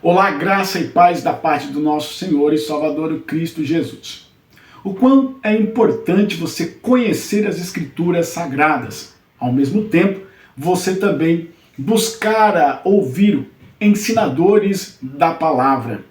Olá, graça e paz da parte do nosso Senhor e Salvador Cristo Jesus. O quão é importante você conhecer as Escrituras Sagradas. Ao mesmo tempo, você também buscar ouvir ensinadores da palavra.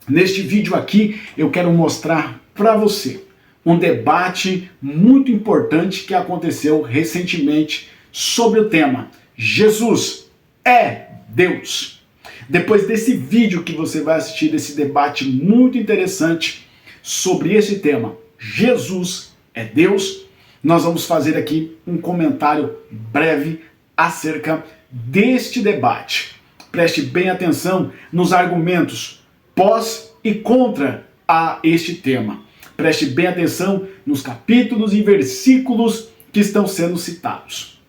Neste vídeo aqui, eu quero mostrar para você um debate muito importante que aconteceu recentemente sobre o tema Jesus é Deus. Depois desse vídeo que você vai assistir, desse debate muito interessante sobre esse tema, Jesus é Deus, nós vamos fazer aqui um comentário breve acerca deste debate. Preste bem atenção nos argumentos pós e contra a este tema. Preste bem atenção nos capítulos e versículos que estão sendo citados.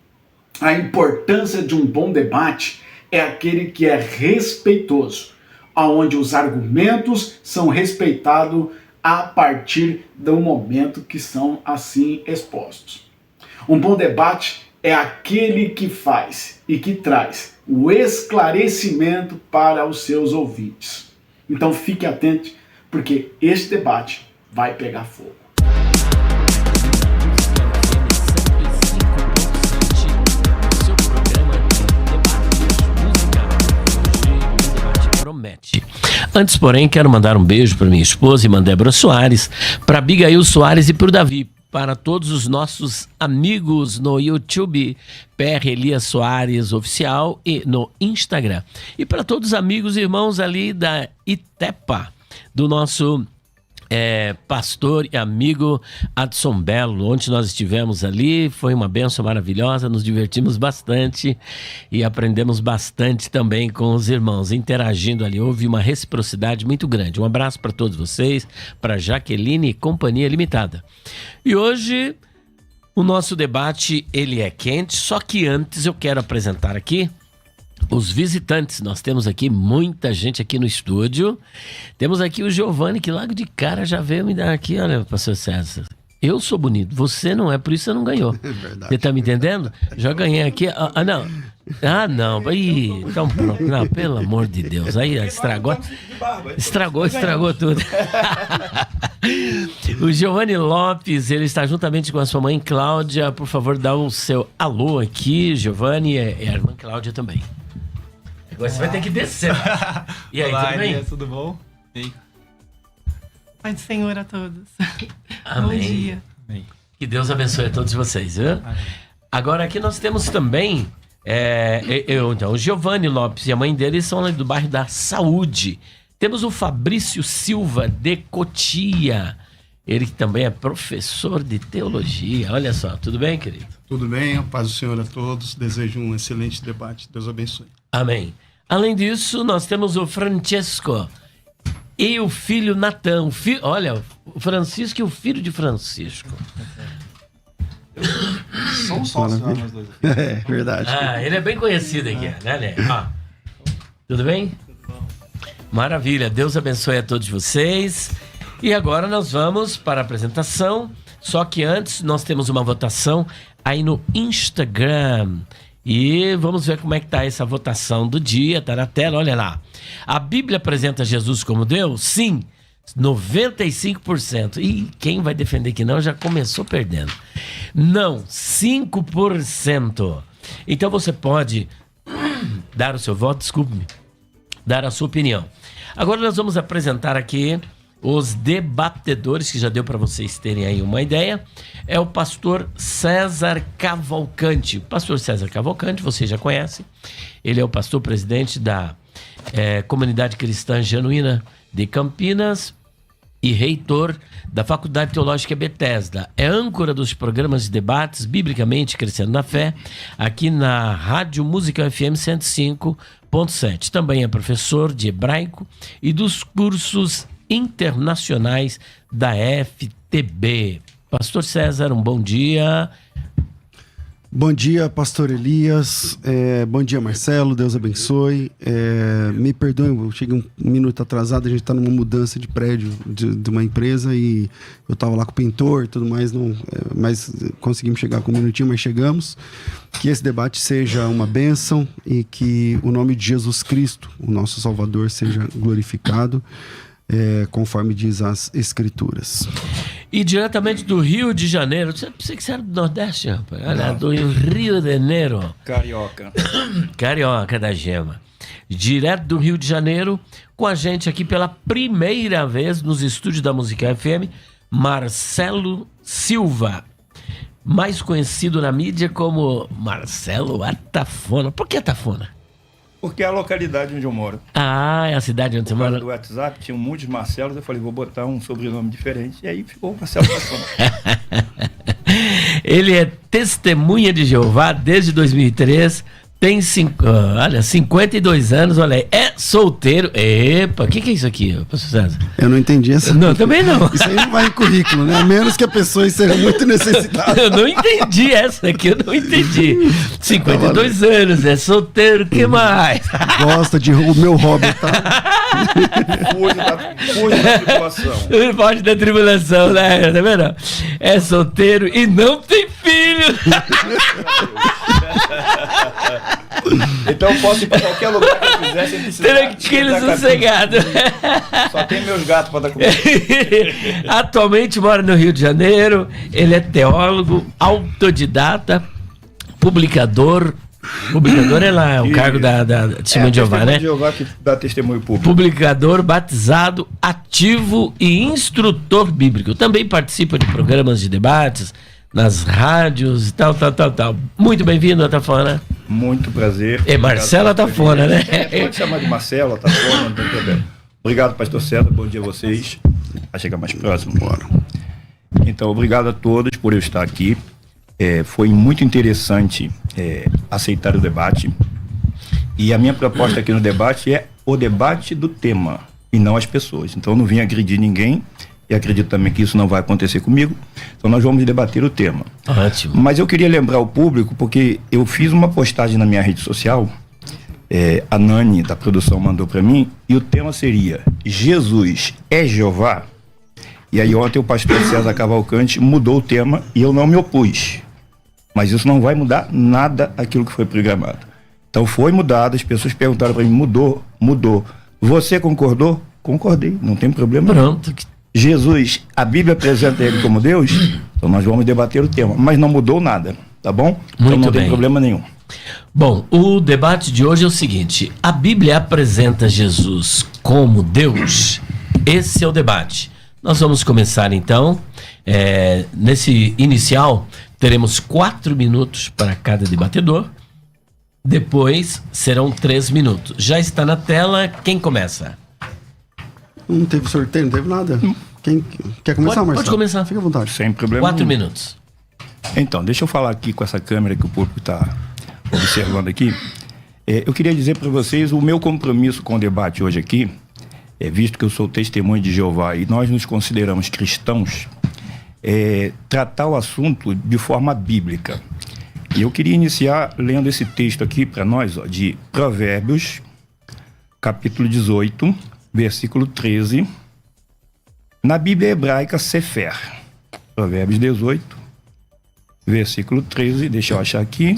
A importância de um bom debate é aquele que é respeitoso, onde os argumentos são respeitados a partir do momento que são assim expostos. Um bom debate é aquele que faz e que traz o esclarecimento para os seus ouvintes. Então fique atento, porque este debate vai pegar fogo. Antes, porém, quero mandar um beijo para minha esposa, irmã Débora Soares, para Abigail Soares e para o Davi, para todos os nossos amigos no YouTube, PR Elias Soares Oficial, e no Instagram. E para todos os amigos e irmãos ali da Itepa, do nosso pastor e amigo Adson Belo. Ontem nós estivemos ali, foi uma bênção maravilhosa, nos divertimos bastante e aprendemos bastante também com os irmãos, interagindo ali. Houve uma reciprocidade muito grande. Um abraço para todos vocês, para Jaqueline e Companhia Limitada. E hoje o nosso debate ele é quente, só que antes eu quero apresentar aqui os visitantes. Nós temos aqui muita gente aqui no estúdio. Temos aqui o Giovanni, que logo de cara já veio me dar aqui, olha, pastor César, eu sou bonito, você não é, por isso você não ganhou. É verdade. Você tá me entendendo? Já ganhei aqui. Não. Ih, então pronto. Não, pelo amor de Deus. Aí estragou tudo. O Giovanni Lopes, ele está juntamente com a sua mãe Cláudia. Por favor, dá o seu alô aqui. Giovanni e a irmã Cláudia também. Agora você vai ter que descer. E aí, olá, tudo bem? Elias, tudo bom? E aí? Pai do Senhor a todos. Amém. Bom dia. Amém. Que Deus abençoe a todos vocês, viu? Amém. Agora aqui nós temos também então, o Giovanni Lopes e a mãe dele são lá do bairro da Saúde. Temos o Fabrício Silva de Cotia. Ele que também é professor de teologia. Olha só, tudo bem, querido? Tudo bem, a paz do Senhor a todos. Desejo um excelente debate. Deus abençoe. Amém. Além disso, nós temos o Francesco e o filho Natan. Olha, o Francisco e o filho de Francisco. Somos sócios, nós dois. É verdade. Ele é bem conhecido aqui, né? Tudo bem? Maravilha, Deus abençoe a todos vocês. E agora nós vamos para a apresentação. Só que antes nós temos uma votação aí no Instagram. E vamos ver como é que tá essa votação do dia. Tá na tela, olha lá. A Bíblia apresenta Jesus como Deus? Sim, 95%. E quem vai defender que não já começou perdendo. Não, 5%. Então você pode dar o seu voto, desculpe-me, dar a sua opinião. Agora nós vamos apresentar aqui os debatedores, que já deu para vocês terem aí uma ideia. É o pastor César Cavalcante. Pastor César Cavalcante, vocês já conhecem. Ele é o pastor presidente da Comunidade Cristã Genuína de Campinas e reitor da Faculdade Teológica Bethesda. É âncora dos programas de debates Biblicamente Crescendo na Fé, aqui na Rádio Música FM 105.7. Também é professor de hebraico e dos cursos internacionais da FTB. Pastor César, um bom dia. Bom dia, pastor Elias. Bom dia, Marcelo. Deus abençoe. Me perdoem, eu cheguei um minuto atrasado. A gente está numa mudança de prédio de uma empresa e eu estava lá com o pintor e tudo mais, mas conseguimos chegar com um minutinho, mas chegamos. Que esse debate seja uma bênção e que o nome de Jesus Cristo, o nosso Salvador, seja glorificado, conforme diz as Escrituras. E diretamente do Rio de Janeiro, você que você era do Nordeste, rapaz? Olha, do Rio de Janeiro. Carioca. Carioca da Gema. Direto do Rio de Janeiro, com a gente aqui pela primeira vez nos estúdios da Música FM, Marcelo Silva. Mais conhecido na mídia como Marcelo Atafona. Por que Atafona? Porque é a localidade onde eu moro. Ah, é a cidade onde você mora. Do WhatsApp tinha muitos Marcelos, eu falei, vou botar um sobrenome diferente, e aí ficou Marcelo Atafona. Ele é testemunha de Jeová desde 2003, tem 52 anos, olha aí, é solteiro. Epa, o que é isso aqui, pastor César? Eu não entendi essa. Não, também não. Isso aí não vai em currículo, né? A menos que a pessoa seja muito necessitada. Eu não entendi essa aqui, eu não entendi. 52 anos, é solteiro, o que mais? Gosta de o meu hobby, tá? Foge da tribulação. Foge da tribulação, né? Tá vendo? É solteiro e não tem filho. Então eu posso ir pra qualquer lugar que eu quiser sem precisar. Tranquilo, sossegado. Só tem meus gatos pra dar comida. Atualmente mora no Rio de Janeiro. Ele é teólogo, autodidata, publicador. Publicador é lá o cargo da Testemunha de Jeová, né? De Jeová que dá testemunho público. Publicador, batizado, ativo e instrutor bíblico. Também participa de programas de debates nas rádios e tal. Muito bem-vindo, Atafona. Muito prazer. É Marcelo Atafona, né? Pode chamar de Marcelo, Atafona, não tem problema. Obrigado, pastor César. Bom dia a vocês. Vai chegar mais próximo. Bora. Então, obrigado a todos por eu estar aqui. Foi muito interessante aceitar o debate. E a minha proposta aqui no debate é o debate do tema e não as pessoas. Então, eu não vim agredir ninguém. E acredito também que isso não vai acontecer comigo. Então nós vamos debater o tema. Ótimo. Mas eu queria lembrar o público, porque eu fiz uma postagem na minha rede social, a Nani da produção mandou para mim, e o tema seria Jesus é Jeová? E aí ontem o pastor César Cavalcante mudou o tema e eu não me opus. Mas isso não vai mudar nada aquilo que foi programado. Então foi mudado, as pessoas perguntaram para mim, mudou. Você concordou? Concordei, não tem problema. Pronto. Jesus, a Bíblia apresenta ele como Deus, então nós vamos debater o tema, mas não mudou nada, tá bom? Então Muito não bem. tem problema nenhum. Bom, o debate de hoje é o seguinte: a Bíblia apresenta Jesus como Deus? Esse é o debate. Nós vamos começar então. Nesse inicial, teremos 4 minutos para cada debatedor. Depois serão 3 minutos. Já está na tela, quem começa? Não teve sorteio, não teve nada. Quem quer começar, Marcelo? Pode começar. Fica à vontade. Sem problema 4 nenhum. minutos. Então, deixa eu falar aqui com essa câmera que o público está observando aqui. Eu queria dizer para vocês o meu compromisso com o debate hoje aqui, visto que eu sou testemunho de Jeová e nós nos consideramos cristãos, tratar o assunto de forma bíblica. E eu queria iniciar lendo esse texto aqui para nós, de Provérbios, capítulo 18, versículo 13, na Bíblia hebraica Sefer. Provérbios 18, versículo 13, deixa eu achar aqui.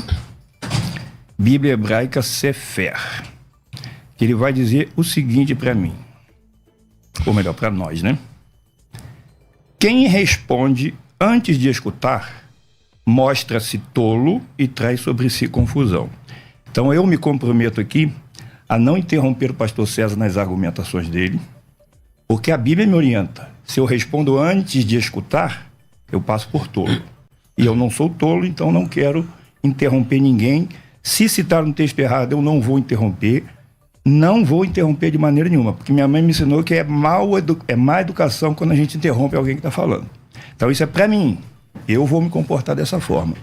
Bíblia hebraica Sefer. Ele vai dizer o seguinte para mim, ou melhor, para nós, né? Quem responde antes de escutar, mostra-se tolo e traz sobre si confusão. Então eu me comprometo aqui a não interromper o pastor César nas argumentações dele, porque a Bíblia me orienta. Se eu respondo antes de escutar, eu passo por tolo. E eu não sou tolo, então não quero interromper ninguém. Se citar um texto errado, eu não vou interromper. Não vou interromper de maneira nenhuma, porque minha mãe me ensinou que é má educação quando a gente interrompe alguém que está falando. Então isso é para mim. Eu vou me comportar dessa forma.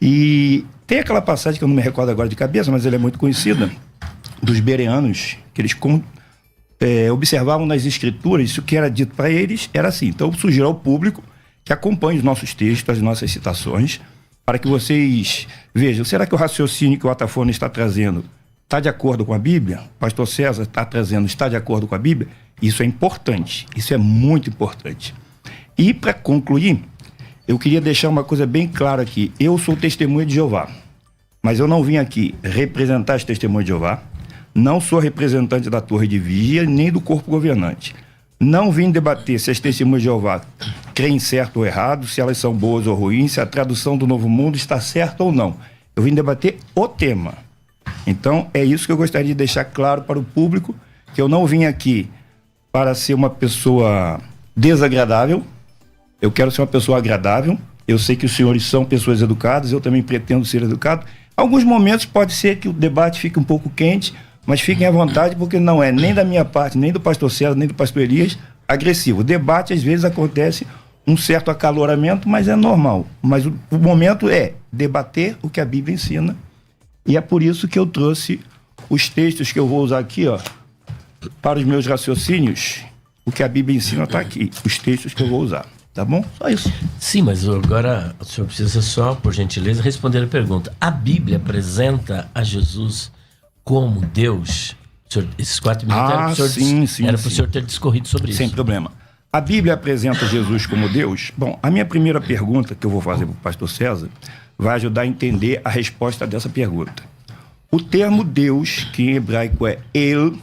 E tem aquela passagem que eu não me recordo agora de cabeça, mas ela é muito conhecida, dos bereanos, que eles observavam nas escrituras, isso que era dito para eles era assim. Então eu sugiro ao público que acompanhe os nossos textos, as nossas citações, para que vocês vejam, será que o raciocínio que o Atafone está trazendo está de acordo com a Bíblia? O pastor César está trazendo, está de acordo com a Bíblia? Isso é importante, isso é muito importante. E para concluir, eu queria deixar uma coisa bem clara aqui. Eu sou testemunha de Jeová, mas eu não vim aqui representar as testemunhas de Jeová, não sou representante da Torre de Vigia, nem do corpo governante. Não vim debater se as testemunhas de Jeová creem certo ou errado, se elas são boas ou ruins, se a tradução do Novo Mundo está certa ou não. Eu vim debater o tema. Então, é isso que eu gostaria de deixar claro para o público, que eu não vim aqui para ser uma pessoa desagradável, eu quero ser uma pessoa agradável. Eu sei que os senhores são pessoas educadas, eu também pretendo ser educado. Alguns momentos pode ser que o debate fique um pouco quente, mas fiquem à vontade, porque não é nem da minha parte, nem do pastor César, nem do pastor Elias agressivo. O debate, às vezes, acontece um certo acaloramento, mas é normal. Mas o momento é debater o que a Bíblia ensina. E é por isso que eu trouxe os textos que eu vou usar aqui, ó, para os meus raciocínios. O que a Bíblia ensina está aqui, os textos que eu vou usar. Tá bom? Só isso. Sim, mas agora o senhor precisa só, por gentileza, responder a pergunta. A Bíblia apresenta a Jesus como Deus? Senhor, esses 4 minutos era para o senhor ter discorrido sobre isso. Sem problema. A Bíblia apresenta Jesus como Deus? Bom, a minha primeira pergunta que eu vou fazer para o pastor César vai ajudar a entender a resposta dessa pergunta. O termo Deus, que em hebraico é El,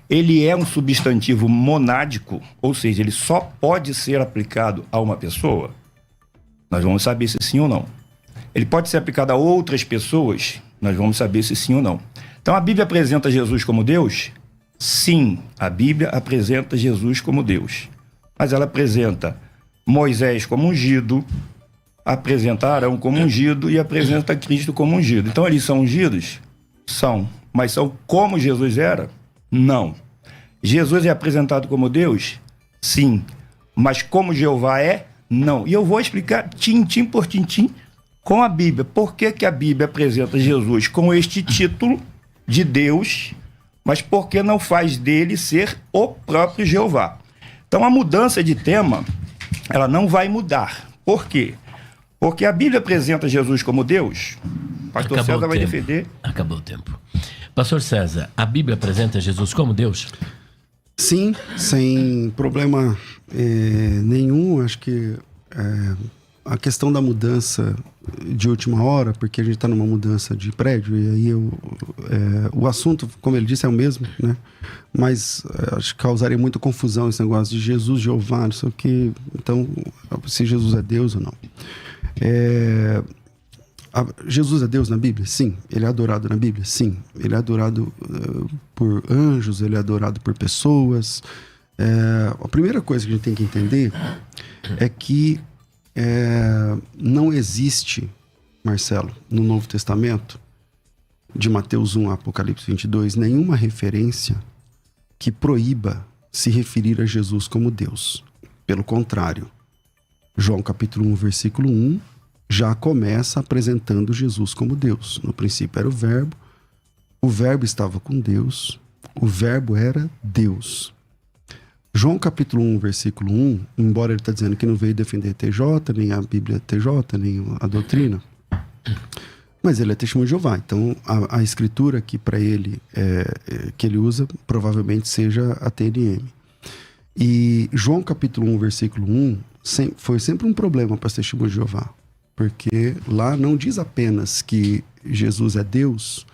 ele é um substantivo monádico, ou seja, ele só pode ser aplicado a uma pessoa? Nós vamos saber se sim ou não. Ele pode ser aplicado a outras pessoas? Nós vamos saber se sim ou não. Então, a Bíblia apresenta Jesus como Deus? Sim, a Bíblia apresenta Jesus como Deus. Mas ela apresenta Moisés como ungido, apresenta Arão como ungido e apresenta Cristo como ungido. Então, eles são ungidos? São. Mas são como Jesus era? Não. Jesus é apresentado como Deus? Sim. Mas como Jeová é? Não. E eu vou explicar tintim por tintim com a Bíblia. Por que que a Bíblia apresenta Jesus com este título de Deus, mas por que não faz dele ser o próprio Jeová? Então, a mudança de tema, ela não vai mudar. Por quê? Porque a Bíblia apresenta Jesus como Deus. Pastor César vai defender. Acabou o tempo. Pastor César, a Bíblia apresenta Jesus como Deus? Sim, sem problema nenhum. Acho que a questão da mudança de última hora, porque a gente está numa mudança de prédio, e aí o assunto, como ele disse, é o mesmo, né? Mas acho que causaria muita confusão esse negócio de Jesus, Jeová, não sei o quê. Então, se Jesus é Deus ou não. Jesus é Deus na Bíblia? Sim. Ele é adorado na Bíblia? Sim. Ele é adorado por anjos, ele é adorado por pessoas. A primeira coisa que a gente tem que entender é que não existe, Marcelo, no Novo Testamento, de Mateus 1 a Apocalipse 22, nenhuma referência que proíba se referir a Jesus como Deus. Pelo contrário, João capítulo 1, versículo 1, já começa apresentando Jesus como Deus. No princípio era o verbo estava com Deus, o verbo era Deus. João capítulo 1, versículo 1, embora ele está dizendo que não veio defender TJ, nem a Bíblia TJ, nem a doutrina, mas ele é testemunho de Jeová. Então, a escritura que para ele, que ele usa, provavelmente seja a TNM. E João capítulo 1, versículo 1, foi sempre um problema para os testemunhos de Jeová. Porque lá não diz apenas que Jesus é Deus,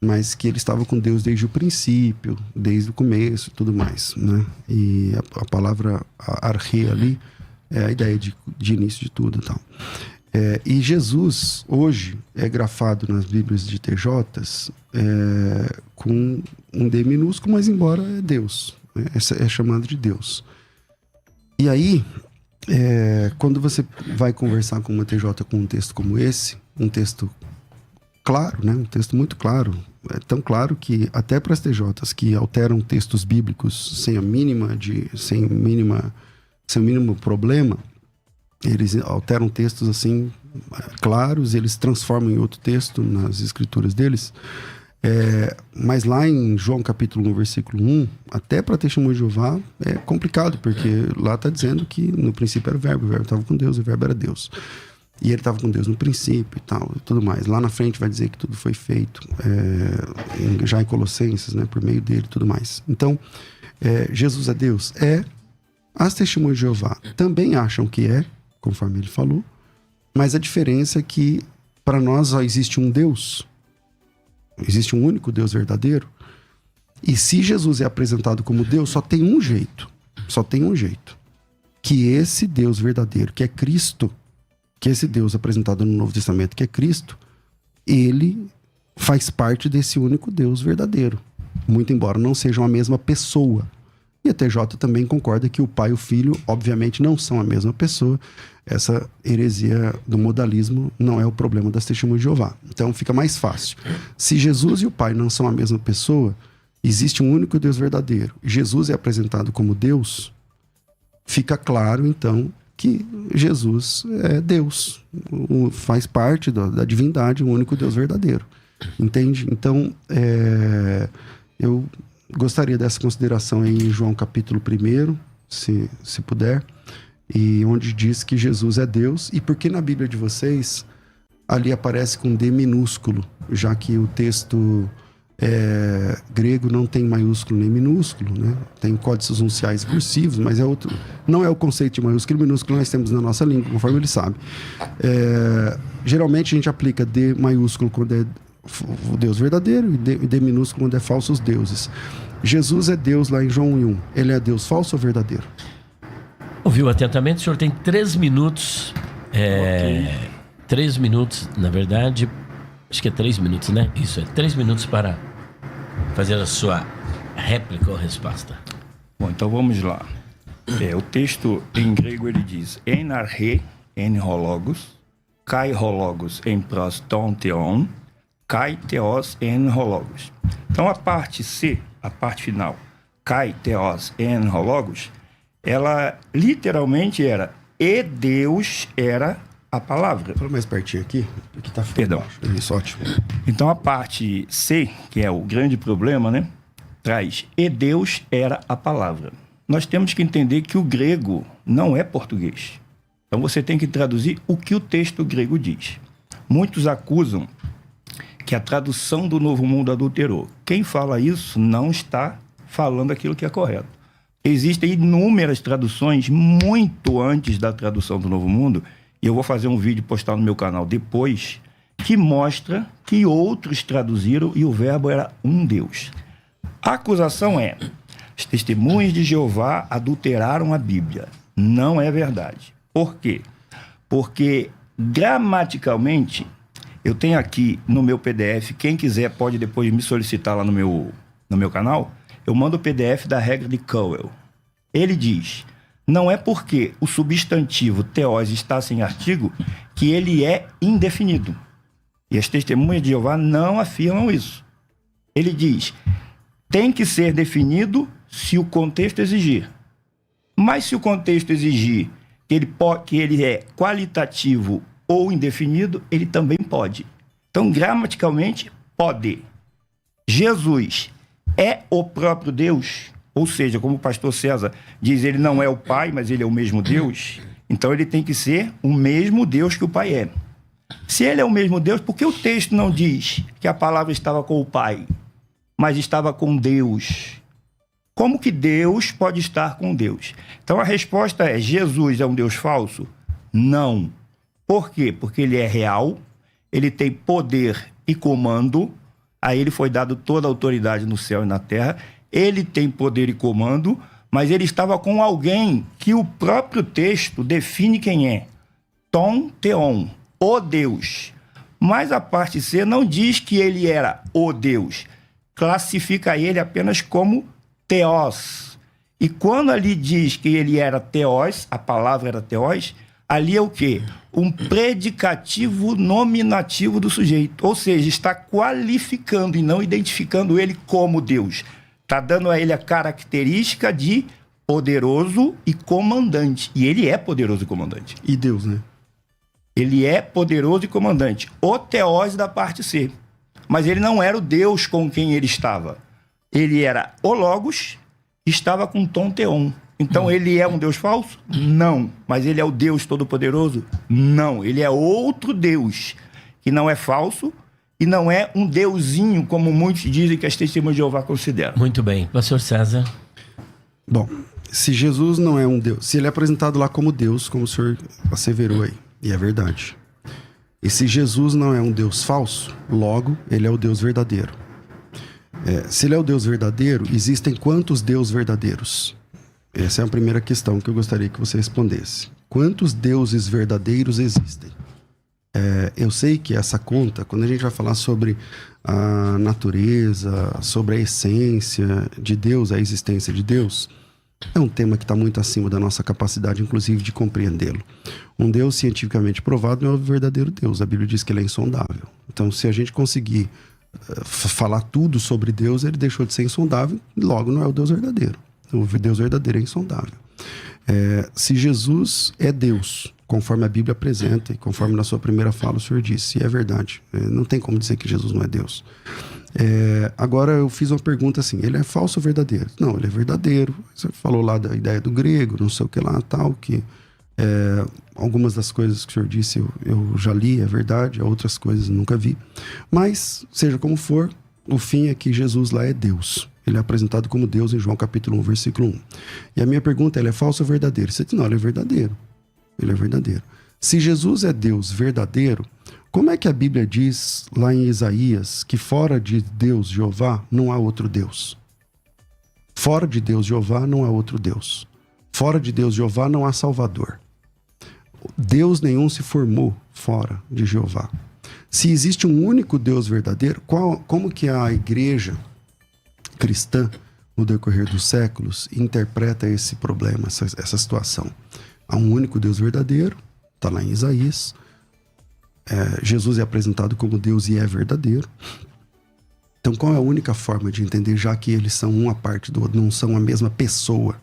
mas que ele estava com Deus desde o princípio, desde o começo e tudo mais, né? E a palavra arche ali é a ideia de início de tudo e tal. E Jesus, hoje, é grafado nas Bíblias de TJs com um D minúsculo, mas embora é Deus. É chamado de Deus. E aí, quando você vai conversar com uma TJ com um texto como esse, um texto claro, né? Um texto muito claro, é tão claro que até para as TJs que alteram textos bíblicos sem o mínimo problema, eles alteram textos assim claros, eles transformam em outro texto nas escrituras deles. Mas lá em João capítulo 1, versículo 1, até para testemunho de Jeová é complicado, porque lá está dizendo que no princípio era o verbo estava com Deus, o verbo era Deus. E ele estava com Deus no princípio e tal, e tudo mais. Lá na frente vai dizer que tudo foi feito, já em Colossenses, né, por meio dele e tudo mais. Então, Jesus é Deus? É. As testemunhas de Jeová também acham que é, conforme ele falou, mas a diferença é que para nós só existe um Deus, existe um único Deus verdadeiro, e se Jesus é apresentado como Deus, só tem um jeito, que esse Deus verdadeiro, que é Cristo, que esse Deus apresentado no Novo Testamento, que é Cristo, ele faz parte desse único Deus verdadeiro, muito embora não sejam a mesma pessoa. E a TJ também concorda que o Pai e o Filho, obviamente, não são a mesma pessoa. Essa heresia do modalismo não é o problema das testemunhas de Jeová. Então fica mais fácil. Se Jesus e o Pai não são a mesma pessoa, existe um único Deus verdadeiro. Jesus é apresentado como Deus, fica claro, então, que Jesus é Deus. Faz parte da divindade, o único Deus verdadeiro. Entende? Então, eu gostaria dessa consideração em João capítulo 1, se puder, e onde diz que Jesus é Deus, e porque na Bíblia de vocês ali aparece com D minúsculo, já que o texto grego não tem maiúsculo nem minúsculo, né? Tem códices unciais cursivos, mas não é o conceito de maiúsculo e minúsculo que nós temos na nossa língua, conforme ele sabe. Geralmente a gente aplica D maiúsculo quando é o Deus verdadeiro e D minúsculo quando é falsos deuses. Jesus é Deus lá em João 1. Ele é Deus falso ou verdadeiro? Ouviu atentamente? O senhor tem 3 minutos. 3 minutos, na verdade. Acho que é 3 minutos, né? Isso, é 3 minutos para fazer a sua réplica ou resposta. Bom, então vamos lá. O texto em grego ele diz: en arche, en hologos, kai hologos en pros ton theon, kai theos en hologos. Então a parte C, a parte final, kai theos en hologos, ela literalmente era e Deus era a palavra. Fala mais pertinho aqui tá Perdão. Baixo. Isso, ótimo. Então a parte C, que é o grande problema, né, traz e Deus era a palavra. Nós temos que entender que o grego não é português. Então você tem que traduzir o que o texto grego diz. Muitos acusam que a tradução do Novo Mundo adulterou. Quem fala isso não está falando aquilo que é correto. Existem inúmeras traduções muito antes da tradução do Novo Mundo, e eu vou fazer um vídeo e postar no meu canal depois, que mostra que outros traduziram e o verbo era um Deus. A acusação é: as testemunhas de Jeová adulteraram a Bíblia. Não é verdade. Por quê? Porque gramaticalmente, eu tenho aqui no meu PDF, quem quiser pode depois me solicitar lá no meu canal, eu mando o PDF da regra de Cowell. Ele diz: não é porque o substantivo theos está sem artigo que ele é indefinido. E as testemunhas de Jeová não afirmam isso. Ele diz: tem que ser definido se o contexto exigir. Mas se o contexto exigir que ele é qualitativo ou indefinido, ele também pode. Então, gramaticalmente, pode. Jesus é o próprio Deus, ou seja, como o pastor César diz, ele não é o Pai, mas ele é o mesmo Deus. Então, ele tem que ser o mesmo Deus que o Pai é. Se ele é o mesmo Deus, por que o texto não diz que a palavra estava com o Pai, mas estava com Deus? Como que Deus pode estar com Deus? Então, a resposta é: Jesus é um Deus falso? Não. Por quê? Porque ele é real, ele tem poder e comando, a ele foi dado toda a autoridade no céu e na terra, ele tem poder e comando, mas ele estava com alguém que o próprio texto define quem é: Ton Theon, o Deus. Mas a parte C não diz que ele era o Deus, classifica ele apenas como Theos. E quando ali diz que ele era Theos, a palavra era Theos, ali é o quê? Um predicativo nominativo do sujeito. Ou seja, está qualificando e não identificando ele como Deus. Está dando a ele a característica de poderoso e comandante. E ele é poderoso e comandante. E Deus, né? Ele é poderoso e comandante. O Theos da parte C. Mas ele não era o Deus com quem ele estava. Ele era o Logos, estava com Ton Theon. Então ele é um Deus falso? Não. Mas ele é o Deus Todo-Poderoso? Não. Ele é outro Deus, que não é falso e não é um deusinho, como muitos dizem que as testemunhas de Jeová consideram. Muito bem. Pastor César. Bom, se Jesus não é um Deus, se ele é apresentado lá como Deus, como o senhor asseverou aí, e é verdade. E se Jesus não é um Deus falso, logo, ele é o Deus verdadeiro. Se ele é o Deus verdadeiro, existem quantos deuses verdadeiros? Essa é a primeira questão que eu gostaria que você respondesse. Quantos deuses verdadeiros existem? Eu sei que essa conta, quando a gente vai falar sobre a natureza, sobre a essência de Deus, a existência de Deus, é um tema que está muito acima da nossa capacidade, inclusive, de compreendê-lo. Um Deus cientificamente provado não é o verdadeiro Deus. A Bíblia diz que ele é insondável. Então, se a gente conseguir falar tudo sobre Deus, ele deixou de ser insondável, logo não é o Deus verdadeiro. O Deus verdadeiro é insondável. Se Jesus é Deus, conforme a Bíblia apresenta e conforme na sua primeira fala o Senhor disse, e é verdade, não tem como dizer que Jesus não é Deus. Agora eu fiz uma pergunta assim, ele é falso ou verdadeiro? Não, ele é verdadeiro. Você falou lá da ideia do grego, não sei o que lá, tal, que algumas das coisas que o Senhor disse eu já li, é verdade, outras coisas nunca vi. Mas, seja como for, o fim é que Jesus lá é Deus. Ele é apresentado como Deus em João capítulo 1, versículo 1. E a minha pergunta, ele é falso ou verdadeiro? Você diz, não, ele é verdadeiro. Ele é verdadeiro. Se Jesus é Deus verdadeiro, como é que a Bíblia diz lá em Isaías que fora de Deus, Jeová, não há outro Deus? Fora de Deus, Jeová, não há outro Deus. Fora de Deus, Jeová, não há Salvador. Deus nenhum se formou fora de Jeová. Se existe um único Deus verdadeiro, como que a igreja cristã, no decorrer dos séculos, interpreta esse problema, essa situação? Há um único Deus verdadeiro, está lá em Isaías. Jesus é apresentado como Deus e é verdadeiro. Então, qual é a única forma de entender, já que eles são uma parte do outro, não são a mesma pessoa?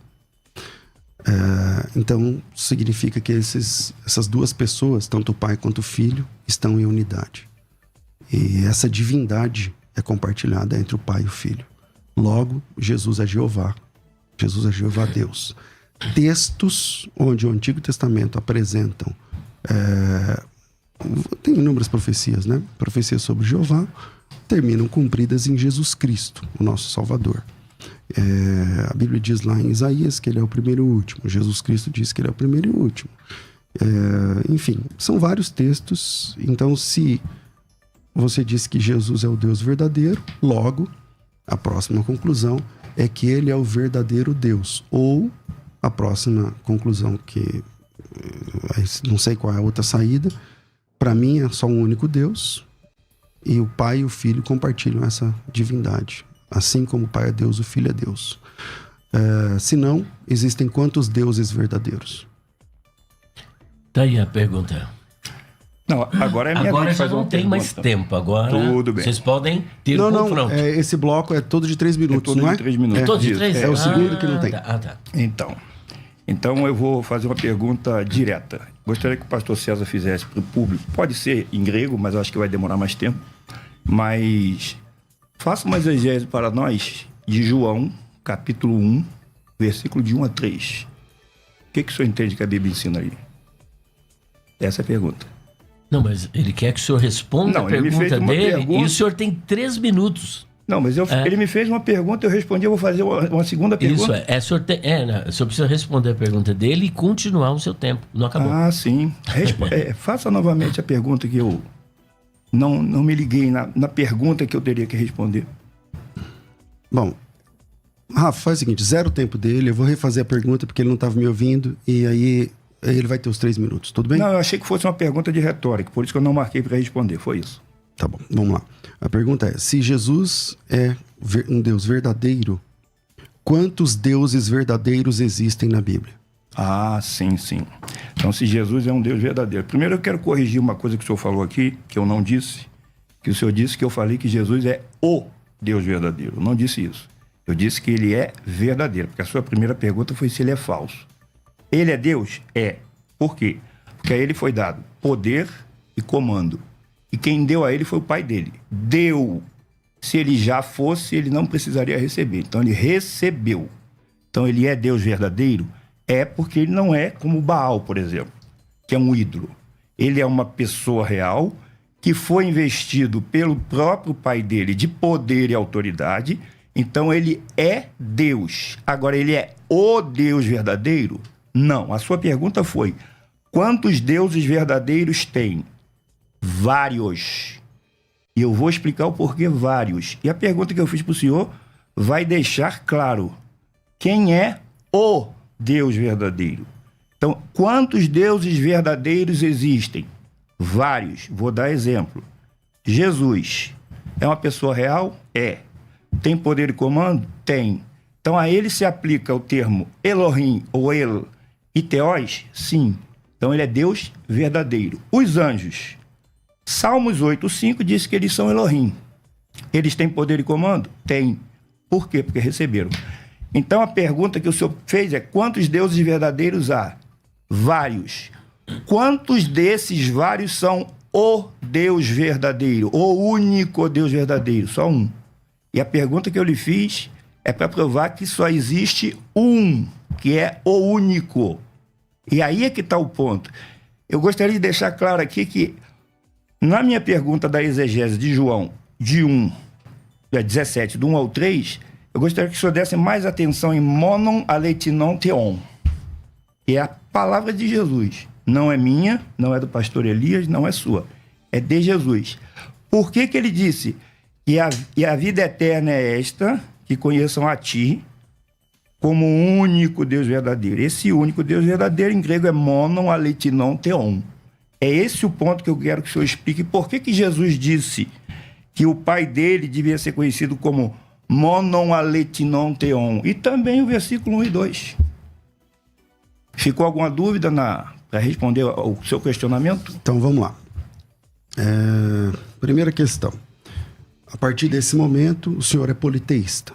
Então, significa que essas duas pessoas, tanto o Pai quanto o Filho, estão em unidade. E essa divindade é compartilhada entre o Pai e o Filho. Logo, Jesus é Jeová. Jesus é Jeová Deus. Textos onde o Antigo Testamento apresentam tem inúmeras profecias, né? Profecias sobre Jeová terminam cumpridas em Jesus Cristo, o nosso Salvador. A Bíblia diz lá em Isaías que ele é o primeiro e o último. Jesus Cristo diz que ele é o primeiro e o último. Enfim, são vários textos. Então, se você diz que Jesus é o Deus verdadeiro, logo, a próxima conclusão é que ele é o verdadeiro Deus. Ou a próxima conclusão, que não sei qual é a outra saída, para mim é só um único Deus, e o Pai e o Filho compartilham essa divindade. Assim como o Pai é Deus, o Filho é Deus. Se não, existem quantos deuses verdadeiros? Tá aí a pergunta. Não, agora é minha agora vez de já fazer não uma tem pergunta. mais tempo. Agora Tudo bem. vocês podem ter Não, confronto. esse bloco é todo de 3 minutos, todo não de é? 3 minutos. Todos de Isso. 3? É o segundo que não tem. Tá. Então eu vou fazer uma pergunta direta. Gostaria que o pastor César fizesse para o público. Pode ser em grego, mas eu acho que vai demorar mais tempo. Mas faça uma exegese para nós de João, capítulo 1, versículo de 1 a 3. O que o senhor entende que a Bíblia ensina ali? Essa é a pergunta. Não, mas ele quer que o senhor responda a pergunta dele e o senhor tem 3 minutos. Não, mas ele me fez uma pergunta, eu respondi, eu vou fazer uma segunda pergunta. Isso, o senhor precisa responder a pergunta dele e continuar o seu tempo. Não acabou. Ah, sim. Faça novamente a pergunta que eu não me liguei na pergunta que eu teria que responder. Bom, Rafa, faz o seguinte, zero o tempo dele, eu vou refazer a pergunta porque ele não estava me ouvindo, e aí ele vai ter os 3 minutos, tudo bem? Não, eu achei que fosse uma pergunta de retórica, por isso que eu não marquei para responder, foi isso. Tá bom, vamos lá. A pergunta é, se Jesus é um Deus verdadeiro, quantos deuses verdadeiros existem na Bíblia? Ah, sim. Então, se Jesus é um Deus verdadeiro. Primeiro eu quero corrigir uma coisa que o senhor falou aqui, que eu não disse, que o senhor disse que eu falei que Jesus é o Deus verdadeiro. Eu não disse isso. Eu disse que ele é verdadeiro, porque a sua primeira pergunta foi se ele é falso. Ele é Deus? É. Por quê? Porque a ele foi dado poder e comando. E quem deu a ele foi o pai dele. Deu. Se ele já fosse, ele não precisaria receber. Então ele recebeu. Então ele é Deus verdadeiro? É porque ele não é como Baal, por exemplo, que é um ídolo. Ele é uma pessoa real que foi investido pelo próprio pai dele de poder e autoridade. Então ele é Deus. Agora, ele é o Deus verdadeiro? Não. A sua pergunta foi: quantos deuses verdadeiros tem? Vários. E eu vou explicar o porquê vários. E a pergunta que eu fiz para o senhor vai deixar claro quem é o Deus verdadeiro. Então, quantos deuses verdadeiros existem? Vários. Vou dar exemplo. Jesus é uma pessoa real? É. Tem poder e comando? Tem. Então, a ele se aplica o termo Elohim ou El e Theos? Sim. Então, ele é Deus verdadeiro. Os anjos. Salmos 8:5 diz que eles são Elohim. Eles têm poder e comando? Tem. Por quê? Porque receberam. Então, a pergunta que o senhor fez é: quantos deuses verdadeiros há? Vários. Quantos desses vários são o Deus verdadeiro? O único Deus verdadeiro? Só um. E a pergunta que eu lhe fiz é para provar que só existe um, que é o único. E aí é que está o ponto. Eu gostaria de deixar claro aqui que, na minha pergunta da exegese de João, de 17, do 1 ao 3, eu gostaria que o senhor desse mais atenção em monon aleitinon theon, que é a palavra de Jesus. Não é minha, não é do pastor Elias, não é sua. É de Jesus. Por que ele disse que a vida eterna é esta, que conheçam a ti como o único Deus verdadeiro? Esse único Deus verdadeiro em grego é monon aleitinon theon. É esse o ponto que eu quero que o senhor explique. Por que Jesus disse que o pai dele devia ser conhecido como monon aleitinon theon? E também o versículo 1 e 2. Ficou alguma dúvida para responder ao seu questionamento? Então vamos lá. Primeira questão. A partir desse momento, o senhor é politeísta.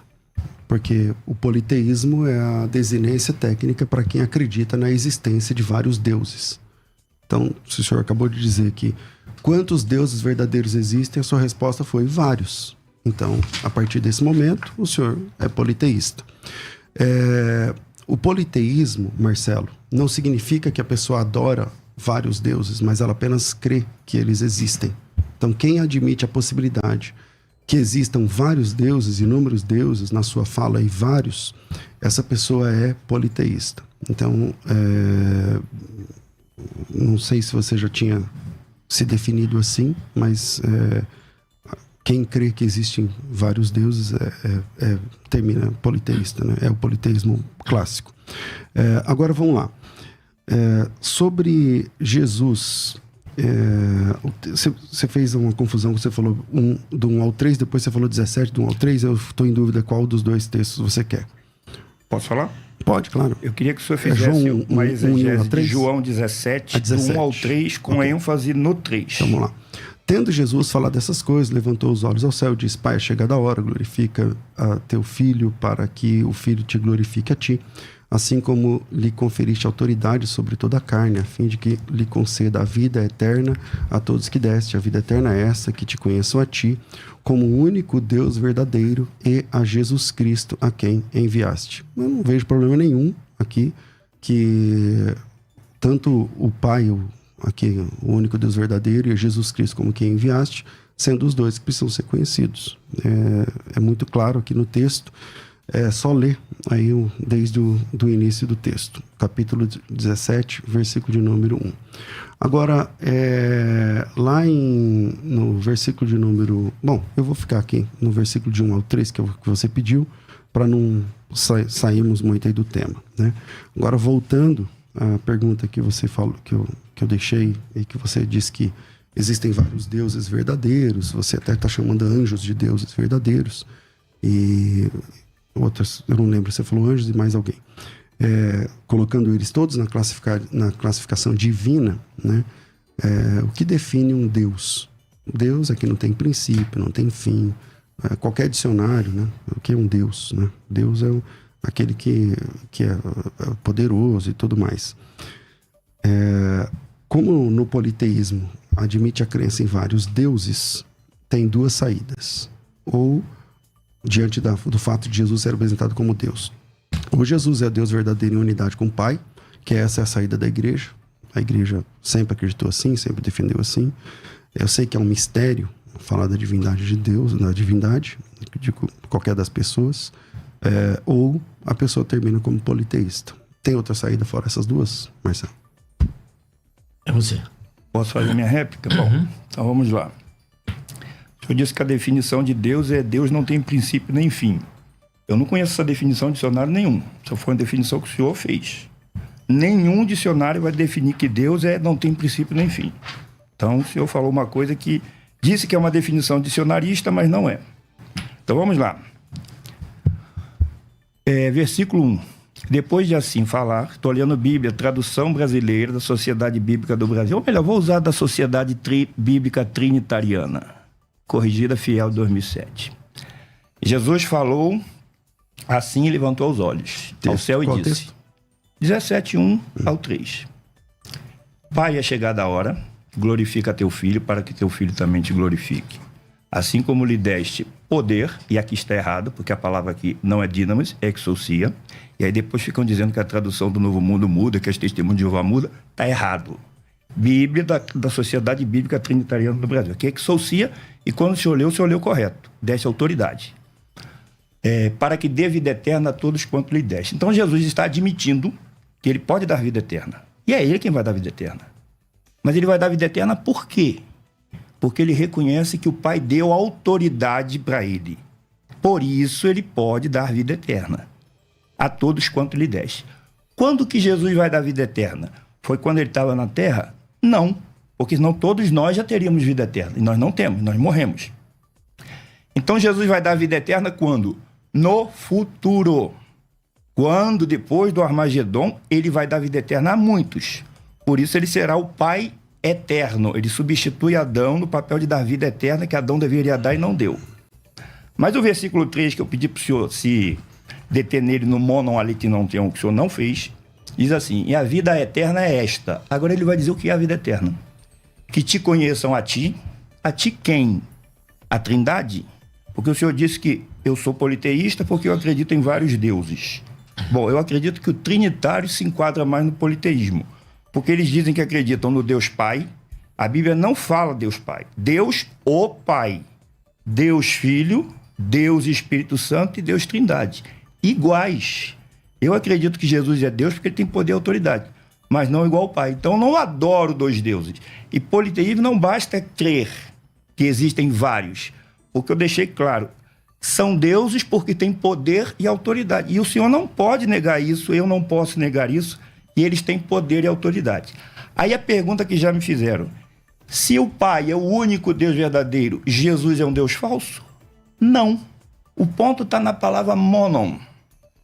Porque o politeísmo é a desinência técnica para quem acredita na existência de vários deuses. Então, se o senhor acabou de dizer que quantos deuses verdadeiros existem, a sua resposta foi vários. Então, a partir desse momento, o senhor é politeísta. O politeísmo, Marcelo, não significa que a pessoa adora vários deuses, mas ela apenas crê que eles existem. Então, quem admite a possibilidade que existam vários deuses, inúmeros deuses, na sua fala aí vários, essa pessoa é politeísta. Então, não sei se você já tinha se definido assim, mas quem crê que existem vários deuses termina politeísta, né? É o politeísmo clássico. Agora vamos lá. Sobre Jesus, você fez uma confusão, você falou do 1 ao 3, depois você falou 17, do 1 ao 3, eu estou em dúvida qual dos dois textos você quer. Posso falar? Pode, claro. Eu queria que o senhor fizesse uma exegese de João 17, do 1 ao 3, com ênfase no 3. Então, vamos lá. Tendo Jesus falado dessas coisas, levantou os olhos ao céu e disse: Pai, é chegada a hora, glorifica a teu filho, para que o filho te glorifique a ti, assim como lhe conferiste autoridade sobre toda a carne, a fim de que lhe conceda a vida eterna a todos que deste. A vida eterna é essa, que te conheçam a ti, como o único Deus verdadeiro, e a Jesus Cristo, a quem enviaste. Eu não vejo problema nenhum aqui que tanto o Pai, aqui, o único Deus verdadeiro, e Jesus Cristo como quem enviaste, sendo os dois que precisam ser conhecidos. É muito claro aqui no texto. É só ler aí desde o início do texto, capítulo 17, versículo de número 1. Agora, lá no versículo de número... Bom, eu vou ficar aqui no versículo de 1 ao 3, que você pediu, para não sairmos muito aí do tema, né? Agora, voltando à pergunta que você falou, que eu deixei, e que você disse que existem vários deuses verdadeiros, você até está chamando anjos de deuses verdadeiros, e outras, eu não lembro, você falou anjos e mais alguém, colocando eles todos na classificação divina, né? O que define um Deus? Deus é que não tem princípio, não tem fim. Qualquer dicionário, né? O que é um Deus, né? Deus é aquele que é poderoso e tudo mais. Como no politeísmo admite a crença em vários deuses, tem duas saídas. Ou diante do fato de Jesus ser apresentado como Deus. Ou Jesus é Deus verdadeiro em unidade com o Pai, que essa é a saída da igreja. A igreja sempre acreditou assim, sempre defendeu assim. Eu sei que é um mistério falar da divindade de Deus, da divindade de qualquer das pessoas, ou a pessoa termina como politeísta. Tem outra saída fora essas duas, Marcelo? É você. Posso fazer minha réplica? Bom, então vamos lá. O senhor disse que a definição de Deus é Deus não tem princípio nem fim. Eu não conheço essa definição de dicionário nenhum. Só foi uma definição que o senhor fez. Nenhum dicionário vai definir que Deus não tem princípio nem fim. Então, o senhor falou uma coisa que disse que é uma definição dicionarista, mas não é. Então, vamos lá. Versículo 1. Depois de assim falar, estou lendo Bíblia, tradução brasileira da Sociedade Bíblica do Brasil. Ou melhor, vou usar da Sociedade Bíblica Trinitariana, corrigida fiel de 2007. Jesus falou assim e levantou os olhos ao céu e disse... 17:1 ao 3. Pai, é chegada a hora, glorifica teu filho para que teu filho também te glorifique. Assim como lhe deste poder, e aqui está errado, porque a palavra aqui não é dinamis, é exousia, e aí depois ficam dizendo que a tradução do Novo Mundo muda, que as testemunhas de Jeová muda, está errado. Bíblia da Sociedade Bíblica Trinitariana do Brasil. Aqui é exousia, e quando o senhor leu correto, deste autoridade. Para que dê vida eterna a todos quanto lhe deste. Então Jesus está admitindo que ele pode dar vida eterna. E é ele quem vai dar vida eterna. Mas ele vai dar vida eterna por quê? Porque ele reconhece que o Pai deu autoridade para ele. Por isso ele pode dar vida eterna a todos quanto lhe deste. Quando que Jesus vai dar vida eterna? Foi quando ele estava na terra? Não. Porque senão todos nós já teríamos vida eterna. E nós não temos, nós morremos. Então Jesus vai dar vida eterna quando? No futuro. Quando, depois do Armagedon, ele vai dar vida eterna a muitos. Por isso ele será o Pai eterno. Ele substitui Adão no papel de dar vida eterna que Adão deveria dar e não deu. Mas o versículo 3, que eu pedi para o senhor se deter nele no monon ali que não tem um, que o senhor não fez, diz assim, e a vida eterna é esta. Agora ele vai dizer o que é a vida eterna. Que te conheçam a ti quem? A Trindade? Porque o senhor disse que eu sou politeísta porque eu acredito em vários deuses. Bom, eu acredito que o trinitário se enquadra mais no politeísmo. Porque eles dizem que acreditam no Deus Pai. A Bíblia não fala Deus Pai. Deus, o Pai. Deus Filho, Deus Espírito Santo e Deus Trindade. Iguais. Eu acredito que Jesus é Deus porque ele tem poder e autoridade. Mas não igual ao Pai. Então eu não adoro dois deuses. E politeísmo não basta crer que existem vários. Porque eu deixei claro, são deuses porque têm poder e autoridade. E o senhor não pode negar isso, eu não posso negar isso, e eles têm poder e autoridade. Aí a pergunta que já me fizeram, se o Pai é o único Deus verdadeiro, Jesus é um Deus falso? Não. O ponto está na palavra monon.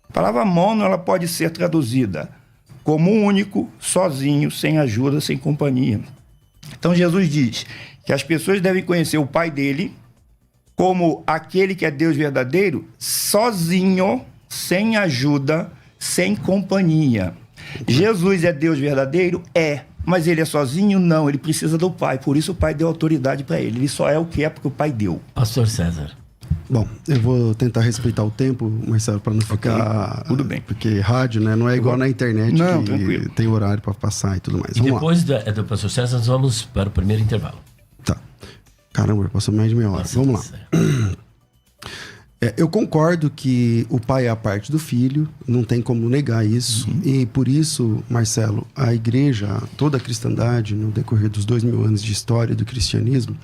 A palavra monon ela pode ser traduzida como único, sozinho, sem ajuda, sem companhia. Então Jesus diz que as pessoas devem conhecer o Pai dele como aquele que é Deus verdadeiro, sozinho, sem ajuda, sem companhia. Jesus é Deus verdadeiro? É. Mas ele é sozinho? Não, ele precisa do Pai. Por isso o Pai deu autoridade para ele. Ele só é o que é porque o Pai deu. Pastor César. Bom, eu vou tentar respeitar o tempo, Marcelo, para não ficar... Tudo bem. Porque rádio, né, não é igual na internet, não, que tranquilo. tem horário para passar e tudo mais. E Vamos depois do pastor César, nós vamos para o primeiro intervalo. Tá. Caramba, passou mais de meia hora. Nossa, vamos lá. Eu concordo que o pai é a parte do filho, não tem como negar isso. E por isso, Marcelo, a igreja, toda a cristandade, no decorrer dos 2000 anos de história do cristianismo,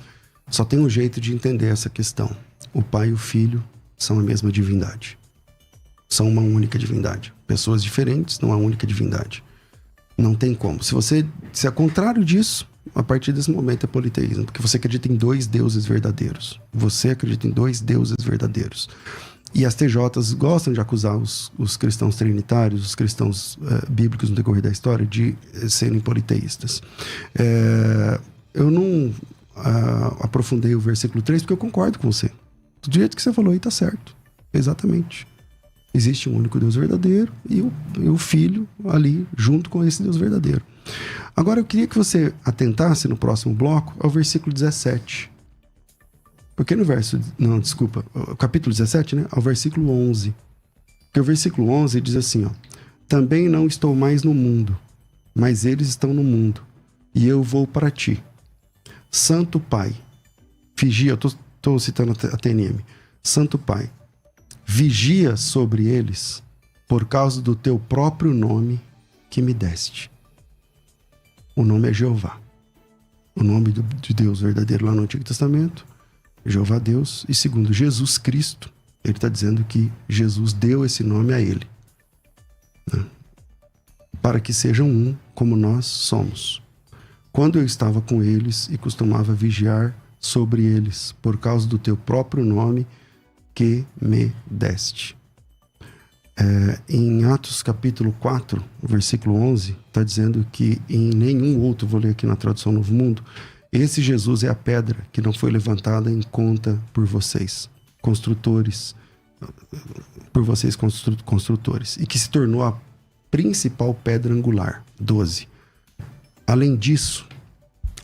só tem um jeito de entender essa questão. O pai e o filho são a mesma divindade. São uma única divindade. Pessoas diferentes, não há única divindade. Não tem como. Se é contrário disso, a partir desse momento é politeísmo, porque você acredita em dois deuses verdadeiros. Você acredita em dois deuses verdadeiros. E as TJs gostam de acusar os cristãos trinitários, os cristãos bíblicos no decorrer da história, de serem politeístas. Eu não aprofundei o versículo 3 porque eu concordo com você. Do jeito que você falou aí tá certo. Exatamente. Existe um único Deus verdadeiro e o Filho ali junto com esse Deus verdadeiro. Agora eu queria que você atentasse no próximo bloco ao versículo 17. Porque no capítulo 17, né? Ao versículo 11. Porque o versículo 11 diz assim, ó: também não estou mais no mundo, mas eles estão no mundo, e eu vou para ti. Santo Pai, vigia, eu estou citando a TNM. Santo Pai, vigia sobre eles por causa do teu próprio nome que me deste. O nome é Jeová. O nome de Deus verdadeiro lá no Antigo Testamento, Jeová Deus. E segundo Jesus Cristo, ele está dizendo que Jesus deu esse nome a ele, né? Para que sejam um como nós somos. Quando eu estava com eles e costumava vigiar sobre eles por causa do teu próprio nome que me deste. Em Atos capítulo 4, versículo 11, está dizendo que em nenhum outro, vou ler aqui na tradução Novo Mundo, esse Jesus é a pedra que não foi levantada em conta por vocês, construtores, e que se tornou a principal pedra angular. 12. Além disso,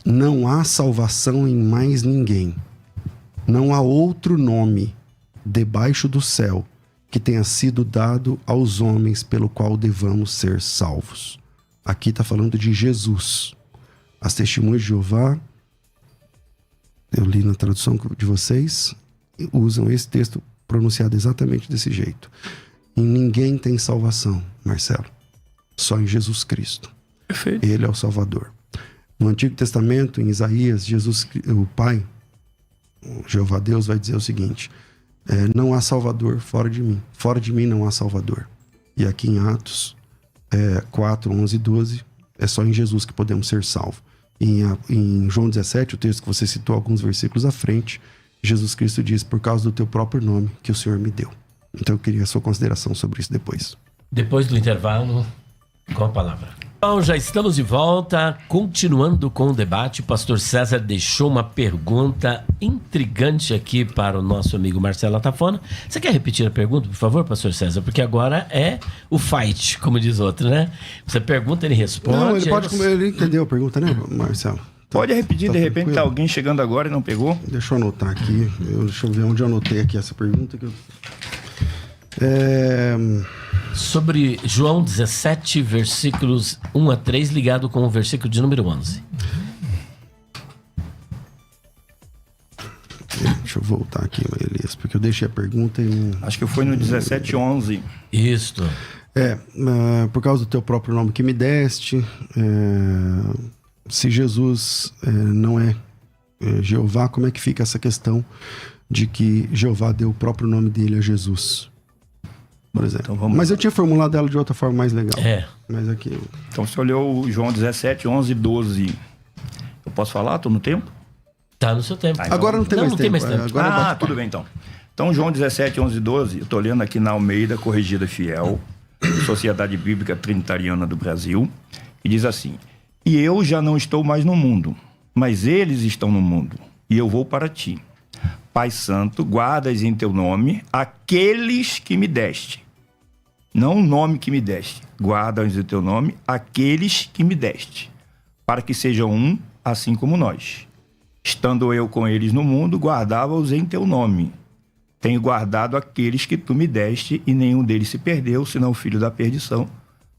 não há salvação em mais ninguém. Não há outro nome debaixo do céu que tenha sido dado aos homens pelo qual devamos ser salvos. Aqui está falando de Jesus. As testemunhas de Jeová, eu li na tradução de vocês, usam esse texto pronunciado exatamente desse jeito. Em ninguém tem salvação, Marcelo. Só em Jesus Cristo. Perfeito. Ele é o Salvador. No Antigo Testamento, em Isaías, Jesus, o Pai, o Jeová Deus, vai dizer o seguinte: não há Salvador fora de mim. Fora de mim não há Salvador. E aqui em Atos 4, 11 e 12, é só em Jesus que podemos ser salvos. Em João 17, o texto que você citou alguns versículos à frente, Jesus Cristo diz: por causa do teu próprio nome que o Senhor me deu. Então eu queria a sua consideração sobre isso depois. Depois do intervalo, com a palavra. Então, já estamos de volta, continuando com o debate. O pastor César deixou uma pergunta intrigante aqui para o nosso amigo Marcelo Atafona. Você quer repetir a pergunta, por favor, pastor César? Porque agora é o fight, como diz outro, né? Você pergunta, ele responde. Não, ele entendeu a pergunta, né, Marcelo? Pode repetir, tá de repente tranquilo? tá alguém chegando agora e não pegou? Deixa eu anotar aqui. Deixa eu ver onde eu anotei aqui essa pergunta. Sobre João 17, versículos 1 a 3, ligado com o versículo de número 11. Deixa eu voltar aqui, Elias, porque eu deixei a pergunta e não... Acho que foi no 17:11. Isto. Por causa do teu próprio nome que me deste, se Jesus não é Jeová, como é que fica essa questão de que Jeová deu o próprio nome dele a Jesus, por exemplo? Então Mas eu tinha formulado ela de outra forma mais legal. Mas aqui... Então você olhou o João 17, 11 e 12. Eu posso falar? Estou no tempo? Tá no seu tempo. Então, agora não tem mais tempo. Agora tudo bem então. Então João 17, 11 e 12, eu estou lendo aqui na Almeida Corrigida Fiel, Sociedade Bíblica Trinitariana do Brasil, e diz assim: e eu já não estou mais no mundo, mas eles estão no mundo, e eu vou para ti. Pai Santo, guardas em teu nome aqueles que me deste. Não o nome que me deste. Guardas em teu nome aqueles que me deste, para que sejam um, assim como nós. Estando eu com eles no mundo, guardava-os em teu nome. Tenho guardado aqueles que tu me deste, e nenhum deles se perdeu, senão o filho da perdição,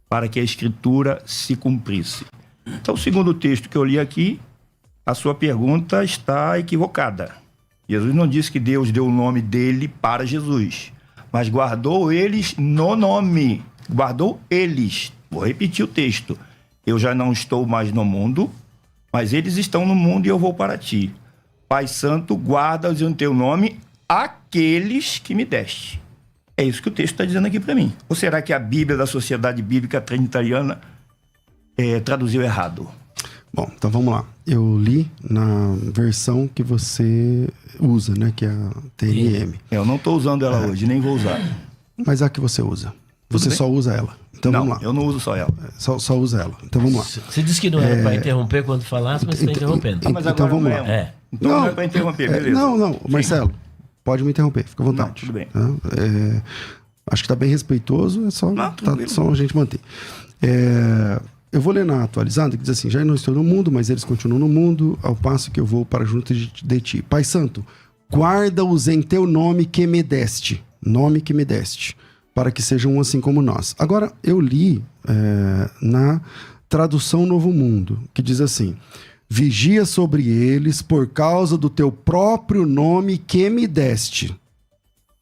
para que a Escritura se cumprisse. Então, segundo o texto que eu li aqui, a sua pergunta está equivocada. Jesus não disse que Deus deu o nome dele para Jesus, mas guardou eles no nome. Guardou eles. Vou repetir o texto. Eu já não estou mais no mundo, mas eles estão no mundo e eu vou para ti. Pai Santo, guarda-os em teu nome aqueles que me deste. É isso que o texto está dizendo aqui para mim. Ou será que a Bíblia da Sociedade Bíblica Trinitariana traduziu errado? Bom, então vamos lá. Eu li na versão que você usa, né? Que é a TNM. Eu não estou usando ela hoje, nem vou usar. Mas é a que você usa. Você só usa ela. Então não, vamos lá. eu não uso só ela. Só usa ela. Então vamos lá. Você disse que não era para interromper quando falasse, mas você está interrompendo. Mas então agora vamos não lá. Então não é para interromper, beleza. Não, Marcelo, pode me interromper, fica à vontade. Não, tudo bem. Tá? Acho que está bem respeitoso, é só a gente manter. Eu vou ler na atualizada, que diz assim: já não estou no mundo, mas eles continuam no mundo, ao passo que eu vou para junto de ti. Pai Santo, guarda-os em teu nome que me deste. Nome que me deste. para que sejam um assim como nós. Agora, eu li na tradução Novo Mundo, que diz assim: vigia sobre eles por causa do teu próprio nome que me deste.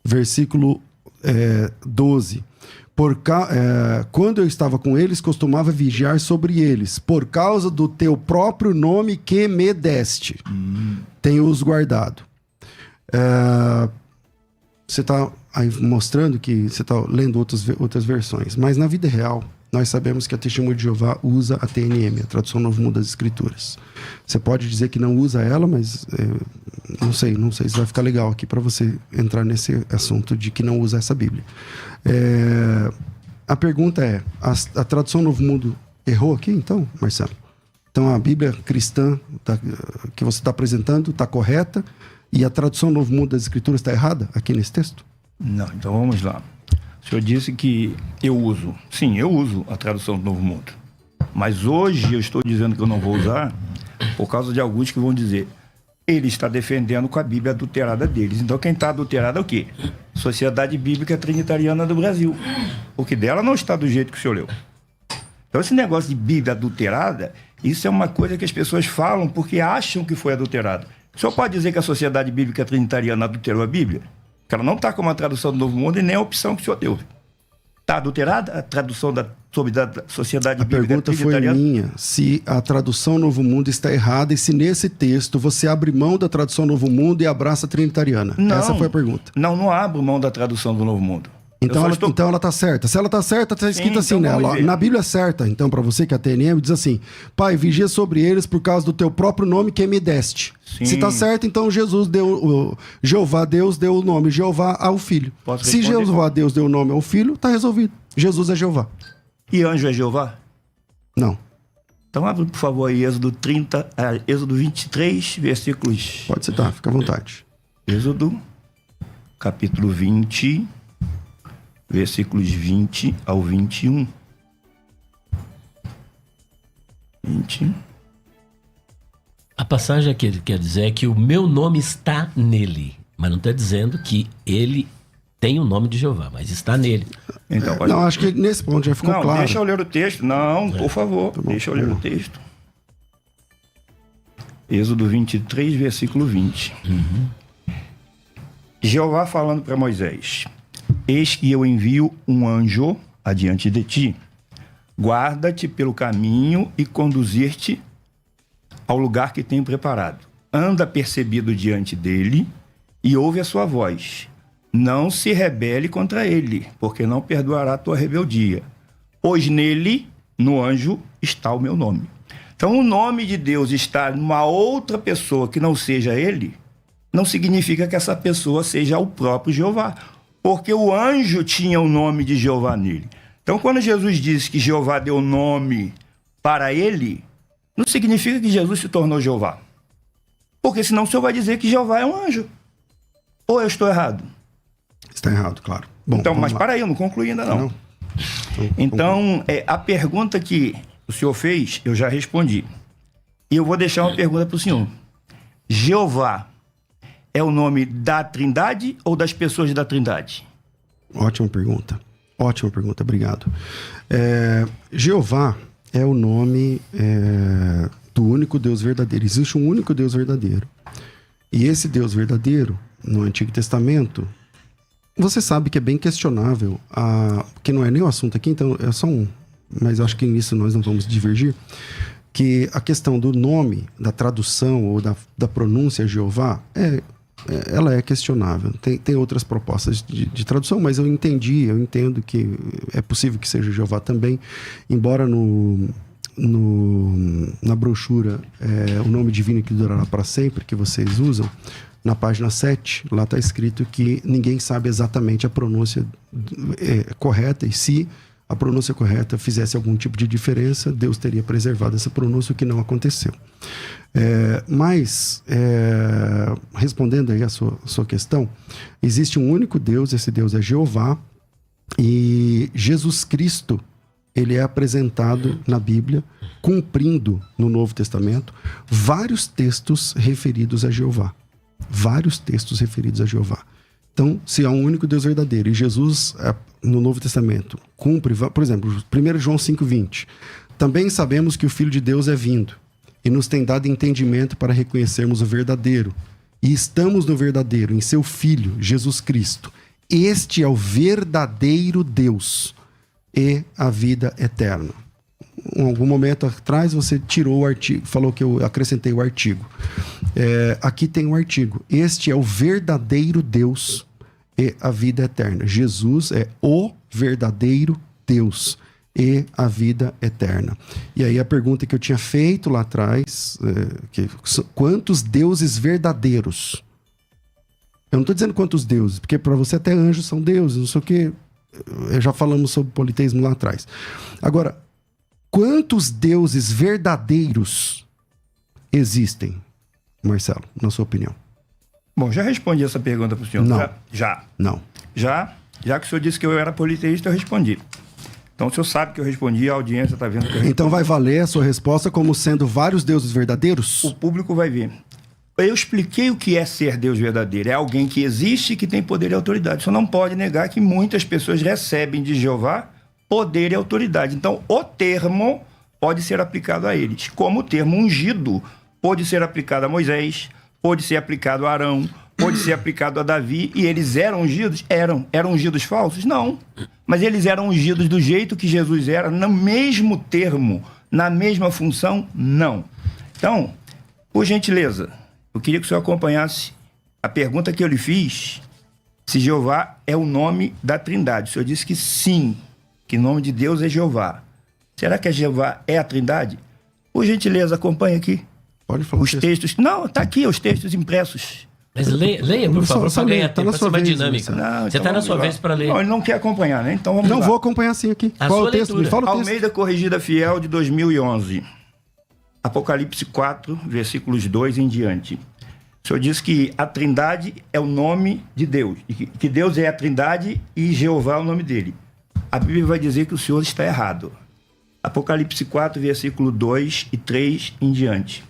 Versículo 12. Quando eu estava com eles, costumava vigiar sobre eles, por causa do teu próprio nome que me deste. Tenho-os guardado. Você está aí mostrando que você está lendo outras versões, mas na vida real, nós sabemos que a Testemunha de Jeová usa a TNM, a Tradução Novo Mundo das Escrituras. Você pode dizer que não usa ela, mas não sei se vai ficar legal aqui para você entrar nesse assunto de que não usa essa Bíblia. A pergunta é, a Tradução Novo Mundo errou aqui então, Marcelo? Então a Bíblia cristã que você está apresentando está correta e a Tradução Novo Mundo das Escrituras está errada aqui nesse texto? Não, então vamos lá. O senhor disse que eu uso. Sim, eu uso a tradução do Novo Mundo. Mas hoje eu estou dizendo que eu não vou usar por causa de alguns que vão dizer: ele está defendendo com a Bíblia adulterada deles. Então quem está adulterado é o quê? Sociedade Bíblica Trinitariana do Brasil. Porque dela não está do jeito que o senhor leu. Então esse negócio de Bíblia adulterada, isso é uma coisa que as pessoas falam porque acham que foi adulterado. O senhor pode dizer que a Sociedade Bíblica Trinitariana adulterou a Bíblia? Que ela não está como a tradução do Novo Mundo e nem a opção que o senhor deu. Está adulterada a tradução sobre a Sociedade Bíblica Trinitariana? A pergunta foi minha, se a tradução Novo Mundo está errada e se nesse texto você abre mão da tradução Novo Mundo e abraça a Trinitariana. Não, essa foi a pergunta. Não abro mão da tradução do Novo Mundo. Então ela está certa. Se ela está certa, está escrito assim então nela. Na Bíblia certa, então, para você que é a TNM, diz assim: Pai, vigia sobre eles por causa do teu próprio nome que me deste. Sim. Se está certo, então Jeová Deus deu o nome Jeová ao Filho. Se Jeová Deus deu o nome ao Filho, está resolvido. Jesus é Jeová. E anjo é Jeová? Não. Então abre, por favor, aí Êxodo 23, versículos... Pode citar, fica à vontade. Êxodo, capítulo 20... versículos 20 ao 21. 20. A passagem que ele quer dizer é que o meu nome está nele. Mas não está dizendo que ele tem o nome de Jeová, mas está nele. Então, não, acho que nesse ponto já ficou claro. Deixa eu ler o texto. Não, por favor, deixa eu ler o texto. Êxodo 23, versículo 20. Jeová falando para Moisés: eis que eu envio um anjo adiante de ti, guarda-te pelo caminho e conduzir-te ao lugar que tenho preparado. Anda percebido diante dele e ouve a sua voz. Não se rebele contra ele, porque não perdoará a tua rebeldia. Pois nele, no anjo, está o meu nome. Então o nome de Deus estar numa outra pessoa que não seja ele, não significa que essa pessoa seja o próprio Jeová. Porque o anjo tinha o nome de Jeová nele. Então, quando Jesus disse que Jeová deu nome para ele, não significa que Jesus se tornou Jeová. Porque senão o senhor vai dizer que Jeová é um anjo. Ou eu estou errado? Está errado, claro. Bom, então, mas para aí, eu não concluí ainda não. Então, a pergunta que o senhor fez, eu já respondi. E eu vou deixar uma pergunta para o senhor. Jeová é o nome da Trindade ou das pessoas da Trindade? Ótima pergunta, obrigado. Jeová é o nome do único Deus verdadeiro. Existe um único Deus verdadeiro. E esse Deus verdadeiro, no Antigo Testamento, você sabe que é bem questionável, que não é nem o assunto aqui, então é só mas acho que nisso nós não vamos divergir, que a questão do nome, da tradução ou da pronúncia Jeová, ela é questionável. Tem outras propostas de tradução, mas eu entendo que é possível que seja Jeová também, embora na brochura o nome divino que durará para sempre, que vocês usam, na página 7, lá está escrito que ninguém sabe exatamente a pronúncia correta, e se a pronúncia correta fizesse algum tipo de diferença, Deus teria preservado essa pronúncia, o que não aconteceu. Mas, respondendo aí a sua questão, existe um único Deus, esse Deus é Jeová, e Jesus Cristo, ele é apresentado na Bíblia, cumprindo no Novo Testamento, vários textos referidos a Jeová. Então, se há um único Deus verdadeiro, e Jesus, no Novo Testamento, cumpre, por exemplo, 1 João 5,20, também sabemos que o Filho de Deus é vindo, e nos tem dado entendimento para reconhecermos o verdadeiro. E estamos no verdadeiro, em seu Filho, Jesus Cristo. Este é o verdadeiro Deus e a vida eterna. Em algum momento atrás você tirou o artigo, falou que eu acrescentei o artigo. Aqui tem o artigo. Este é o verdadeiro Deus e a vida eterna. Jesus é o verdadeiro Deus e a vida eterna. E aí a pergunta que eu tinha feito lá atrás, quantos deuses verdadeiros? Eu não estou dizendo quantos deuses, porque para você até anjos são deuses, não sei o quê. Já falamos sobre politeísmo lá atrás. Agora, quantos deuses verdadeiros existem, Marcelo, na sua opinião? Bom, já respondi essa pergunta para o senhor. Não. Já. Não. Já que o senhor disse que eu era politeísta, eu respondi. Então o senhor sabe que eu respondi, a audiência está vendo que eu respondi. Então vai valer a sua resposta como sendo vários deuses verdadeiros? O público vai ver. Eu expliquei o que é ser Deus verdadeiro. É alguém que existe e que tem poder e autoridade. O senhor não pode negar que muitas pessoas recebem de Jeová poder e autoridade. Então, o termo pode ser aplicado a eles. Como o termo ungido pode ser aplicado a Moisés, pode ser aplicado a Arão, pode ser aplicado a Davi. E eles eram ungidos? Eram. Eram ungidos falsos? Não. Mas eles eram ungidos do jeito que Jesus era, no mesmo termo, na mesma função? Não. Então, por gentileza, eu queria que o senhor acompanhasse a pergunta que eu lhe fiz, se Jeová é o nome da Trindade. O senhor disse que sim, que o nome de Deus é Jeová. Será que Jeová é a Trindade? Por gentileza, acompanhe aqui. Pode falar. Os textos. Não, está aqui os textos impressos. Mas leia, por favor, para ganhar tempo, para ser mais dinâmica. Você está na sua vez para ler. Não, ele não quer acompanhar, né? Então vamos lá. Não vou acompanhar sim aqui. A Qual sua é o texto? leitura. Me fala o texto. Almeida Corrigida Fiel de 2011. Apocalipse 4, versículos 2 em diante. O senhor diz que a Trindade é o nome de Deus, e que Deus é a Trindade e Jeová é o nome dele. A Bíblia vai dizer que o senhor está errado. Apocalipse 4, versículo 2 e 3 em diante.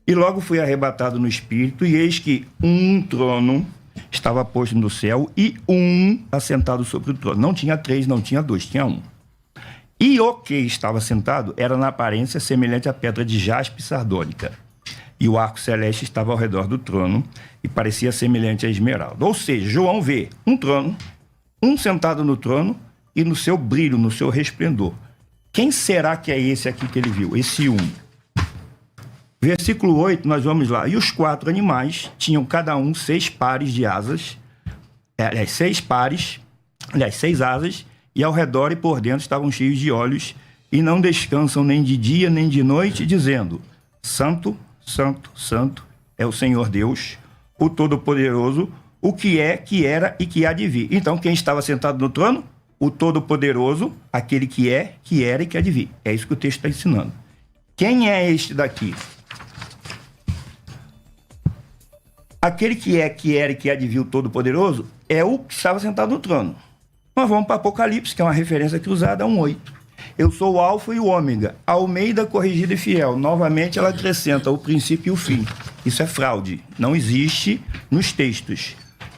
E logo fui arrebatado no Espírito, e eis que um trono estava posto no céu, e um assentado sobre o trono. Não tinha 3, não tinha 2, tinha 1. E o que estava sentado era na aparência semelhante à pedra de jaspe sardônica. E o arco celeste estava ao redor do trono e parecia semelhante a esmeralda. Ou seja, João vê um trono, um sentado no trono e no seu brilho, no seu resplendor. Quem será que é esse aqui que ele viu? Esse um. Versículo 8, nós vamos lá. E os 4 animais tinham cada um 6 pares de asas, 6 asas, e ao redor e por dentro estavam cheios de olhos, e não descansam nem de dia nem de noite, dizendo: Santo, Santo, Santo é o Senhor Deus, o Todo-Poderoso, o que é, que era e que há de vir. Então, quem estava sentado no trono? O Todo-Poderoso, aquele que é, que era e que há de vir. É isso que o texto está ensinando. Quem é este daqui? Aquele que é, que era e que há de vir, o Todo-Poderoso, é o que estava sentado no trono. Nós vamos para Apocalipse, que é uma referência cruzada a 1:8. Eu sou o Alfa e o Ômega, Almeida Corrigida e Fiel. Novamente ela acrescenta o princípio e o fim. Isso é fraude, não existe nos textos.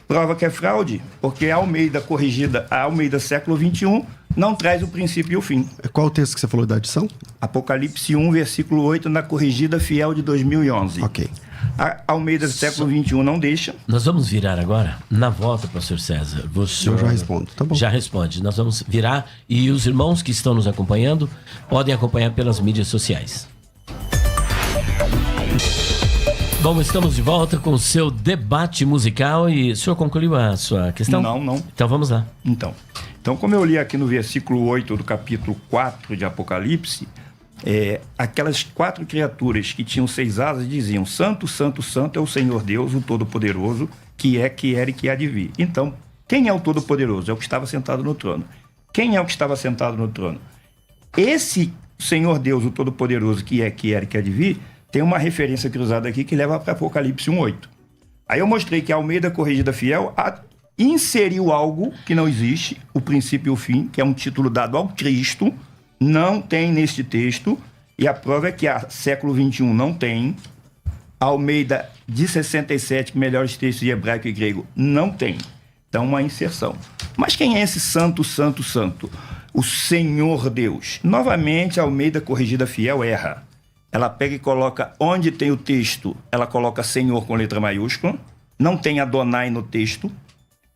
Prova que é fraude, porque a Almeida Corrigida, a Almeida século XXI, não traz o princípio e o fim. Qual o texto que você falou da adição? Apocalipse 1, versículo 8, na Corrigida Fiel de 2011. Ok. A Almeida século XXI não deixa. Nós vamos virar agora, na volta, pastor César. Eu já respondo, tá bom. Já responde. Nós vamos virar e os irmãos que estão nos acompanhando podem acompanhar pelas mídias sociais. Bom, estamos de volta com o seu debate musical e o senhor concluiu a sua questão? Não. Então vamos lá. Então, como eu li aqui no versículo 8 do capítulo 4 de Apocalipse, aquelas 4 criaturas que tinham 6 asas diziam: Santo, Santo, Santo é o Senhor Deus, o Todo-Poderoso, que é, que era e que há de vir. Então, quem é o Todo-Poderoso? É o que estava sentado no trono. Quem é o que estava sentado no trono? Esse Senhor Deus, o Todo-Poderoso, que é, que era e que há de vir, tem uma referência cruzada aqui que leva para Apocalipse 1:8. Aí eu mostrei que a Almeida Corrigida Fiel inseriu algo que não existe, o princípio e o fim, que é um título dado ao Cristo, não tem neste texto, e a prova é que a século XXI não tem, a Almeida de 67, melhores textos de hebraico e grego, não tem. Então, uma inserção. Mas quem é esse santo, santo, santo? O Senhor Deus. Novamente, a Almeida Corrigida Fiel erra. Ela pega e coloca, onde tem o texto, ela coloca Senhor com letra maiúscula. Não tem Adonai no texto.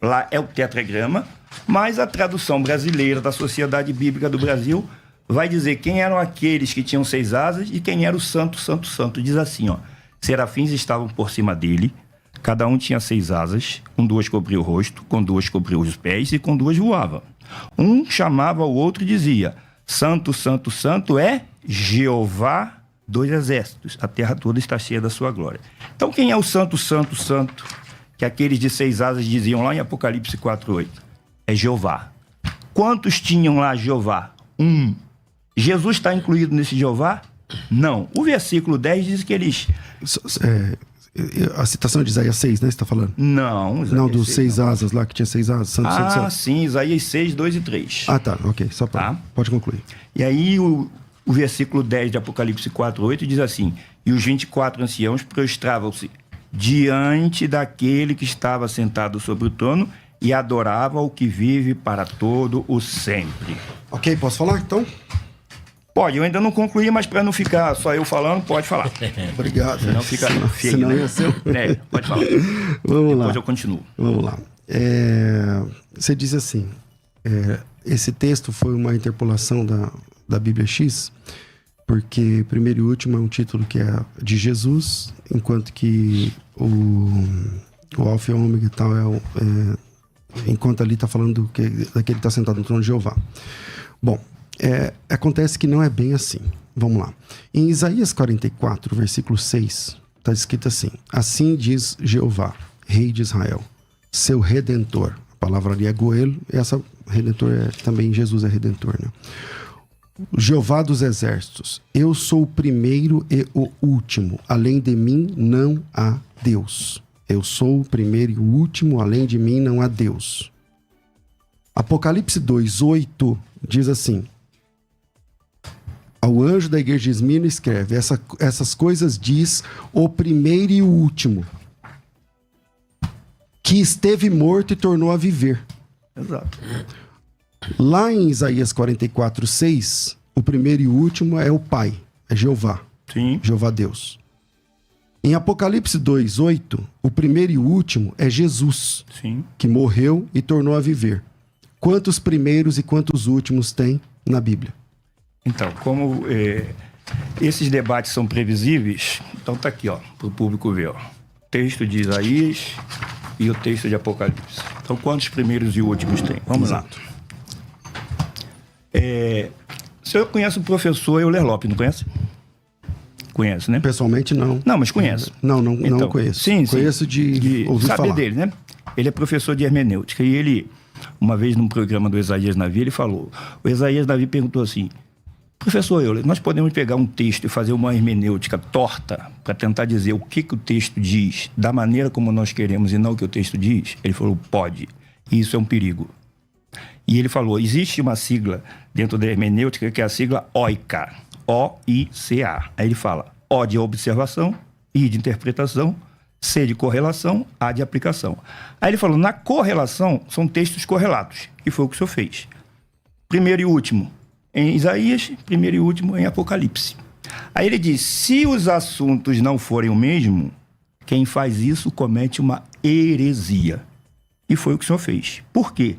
Lá é o tetragrama. Mas a tradução brasileira da Sociedade Bíblica do Brasil vai dizer quem eram aqueles que tinham 6 asas e quem era o santo, santo, santo. Diz assim, ó. Serafins estavam por cima dele. Cada um tinha 6 asas. Com 2 cobria o rosto, com 2 cobria os pés e com 2 voava. Um chamava o outro e dizia, santo, santo, santo é Jeová dos exércitos. A terra toda está cheia da sua glória. Então, quem é o santo, santo, santo? Que aqueles de 6 asas diziam lá em Apocalipse 4:8. É Jeová. Quantos tinham lá Jeová? 1. Jesus está incluído nesse Jeová? Não. O versículo 10 diz que eles... A citação de Isaías 6, né? Você está falando? Não. Não, dos 6 asas lá, que tinha 6 asas. Santo, santo, santo. Sim. Isaías 6, 2 e 3. Ah, tá. Ok. Só para... Tá. Pode concluir. E aí o versículo 10 de Apocalipse 4:8 diz assim, e os 24 anciãos prostravam-se diante daquele que estava sentado sobre o trono e adorava o que vive para todo o sempre. Ok, posso falar então? Pode, eu ainda não concluí, mas para não ficar só eu falando, pode falar. Obrigado. Senão fica feio, senão né? ia ser... Pode falar. Vamos lá. Depois eu continuo. Vamos lá. Você diz assim, esse texto foi uma interpolação da Bíblia X, porque primeiro e último é um título que é de Jesus, enquanto que o Alfa e o Ômega e tal enquanto ali está falando daquele que está sentado no trono de Jeová. Bom, acontece que não é bem assim. Vamos lá. Em Isaías 44, versículo 6, está escrito assim, assim diz Jeová, Rei de Israel, seu Redentor. A palavra ali é Goel, essa Redentor também Jesus é Redentor, né? Jeová dos exércitos, eu sou o primeiro e o último, além de mim não há Deus. Eu sou o primeiro e o último, além de mim não há Deus. Apocalipse 2:8 diz assim, ao anjo da igreja de Esmirna escreve, essas coisas diz o primeiro e o último, que esteve morto e tornou a viver. Exato. Lá em Isaías 44:6, o primeiro e o último é o Pai, é Jeová. Sim. Jeová Deus. Em Apocalipse 2:8, o primeiro e o último é Jesus, Sim. que morreu e tornou a viver. Quantos primeiros e quantos últimos tem na Bíblia? Então, como esses debates são previsíveis, então tá aqui, ó, para o público ver, ó. Texto de Isaías e o texto de Apocalipse. Então, quantos primeiros e últimos tem? Vamos lá. O senhor conhece o professor Euler Lopes, não conhece? Conhece, né? Pessoalmente, não. Não, mas conhece. Não Então, conheço. Sim, conheço de ouvir saber falar. dele, né? Ele é professor de hermenêutica e ele, uma vez num programa do Isaías Navi, ele falou, o Isaías Navi perguntou assim, professor Euler, nós podemos pegar um texto e fazer uma hermenêutica torta para tentar dizer o que o texto diz da maneira como nós queremos e não o que o texto diz? Ele falou, pode. E isso é um perigo. E ele falou, existe uma sigla dentro da hermenêutica que é a sigla OICA. O-I-C-A. Aí ele fala, O de observação, I de interpretação, C de correlação, A de aplicação. Aí ele falou, na correlação são textos correlatos, que foi o que o senhor fez. Primeiro e último em Isaías, primeiro e último em Apocalipse. Aí ele diz, se os assuntos não forem o mesmo, quem faz isso comete uma heresia. E foi o que o senhor fez. Por quê?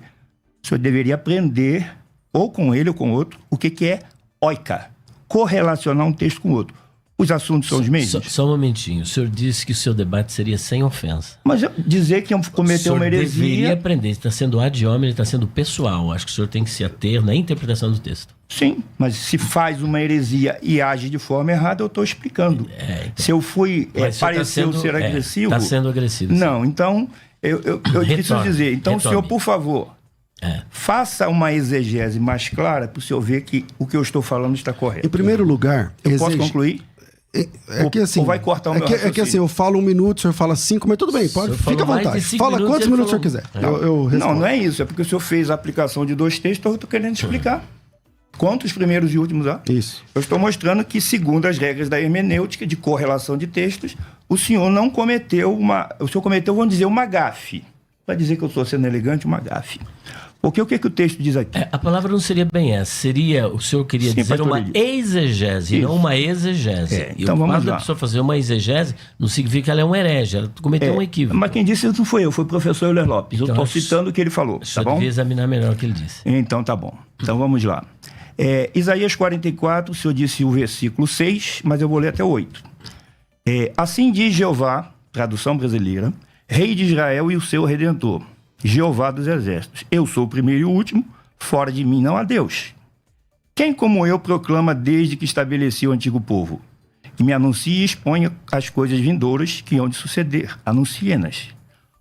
O senhor deveria aprender, ou com ele ou com outro, o que é oika. Correlacionar um texto com o outro. Os assuntos são os mesmos? Só um momentinho. O senhor disse que o seu debate seria sem ofensa. Mas dizer que iam cometer uma heresia... O senhor deveria aprender. Ele está sendo ad hominem, ele está sendo pessoal. Acho que o senhor tem que se ater na interpretação do texto. Sim, mas se faz uma heresia e age de forma errada, eu estou explicando. Então. Se eu fui... pareceu ser agressivo... Está sendo agressivo. Não, então... Eu preciso dizer. Então, senhor, por favor... faça uma exegese mais clara para o senhor ver que o que eu estou falando está correto. Em primeiro lugar... Eu posso concluir? Ou vai cortar o meu raciocínio? É que assim, eu falo 1 minuto, o senhor fala 5, mas tudo bem, pode, fica à vontade. Fala quantos minutos o senhor quiser. Eu respondo. Não é isso. É porque o senhor fez a aplicação de 2 textos, eu estou querendo explicar. Quantos primeiros e últimos há? Isso. Eu estou mostrando que, segundo as regras da hermenêutica, de correlação de textos, o senhor não cometeu o senhor cometeu, vamos dizer, uma gafe. Vai dizer que eu estou sendo elegante, uma gafe. Porque o que o texto diz aqui? A palavra não seria bem essa. Seria, o senhor queria Sim, dizer pastor uma Elias. exegese, e não uma exegese. Então e o vamos fato da lá. pessoa fazer uma exegese não significa que ela é um herege, ela cometeu um equívoco. Mas quem disse isso não foi eu, foi o professor Euler Lopes. Então, eu estou citando o que ele falou, O senhor tá bom? devia examinar melhor o que ele disse. Então tá bom. Então vamos lá. Isaías 44, o senhor disse o versículo 6, mas eu vou ler até o 8. Assim diz Jeová, tradução brasileira, Rei de Israel e o seu Redentor, Jeová dos Exércitos. Eu sou o primeiro e o último, fora de mim não há Deus. Quem como eu proclama desde que estabeleci o antigo povo? Que me anuncie e exponha as coisas vindouras que hão de suceder. Anuncie-nas.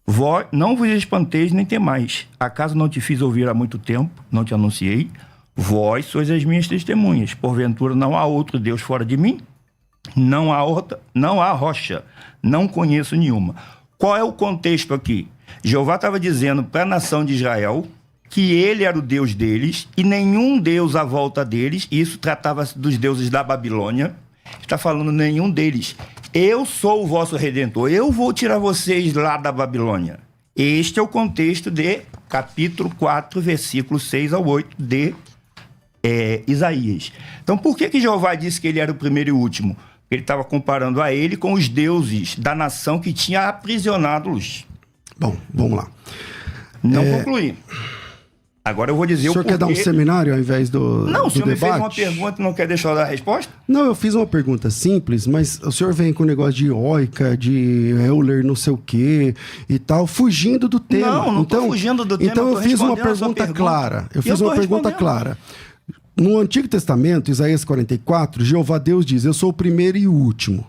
Vós não vos espanteis nem temais. Acaso não te fiz ouvir há muito tempo? Não te anunciei? Vós sois as minhas testemunhas. Porventura não há outro Deus fora de mim? Não há rocha. Não conheço nenhuma. Qual é o contexto aqui? Jeová estava dizendo para a nação de Israel que ele era o Deus deles e nenhum Deus à volta deles. Isso tratava-se dos deuses da Babilônia. Está falando nenhum deles. Eu sou o vosso Redentor. Eu vou tirar vocês lá da Babilônia. Este é o contexto de capítulo 4, versículo 6 ao 8 de Isaías. Então, por que Jeová disse que ele era o primeiro e o último? Ele estava comparando a ele com os deuses da nação que tinha aprisionado-los. Bom, vamos lá. Não concluí. Agora eu vou dizer O senhor quer dar um seminário ao invés do Não, o senhor me fez uma debate? pergunta e não quer deixar eu dar a resposta? Não, eu fiz uma pergunta simples, mas o senhor vem com o negócio de Oica, de Euler, não sei o quê e tal, fugindo do tema. Não tô fugindo do tema, Então eu eu tô fiz uma respondendo a sua pergunta pergunta. clara. Eu Eu fiz tô uma pergunta respondendo. clara. No Antigo Testamento, Isaías 44, Jeová Deus diz, eu sou o primeiro e o último.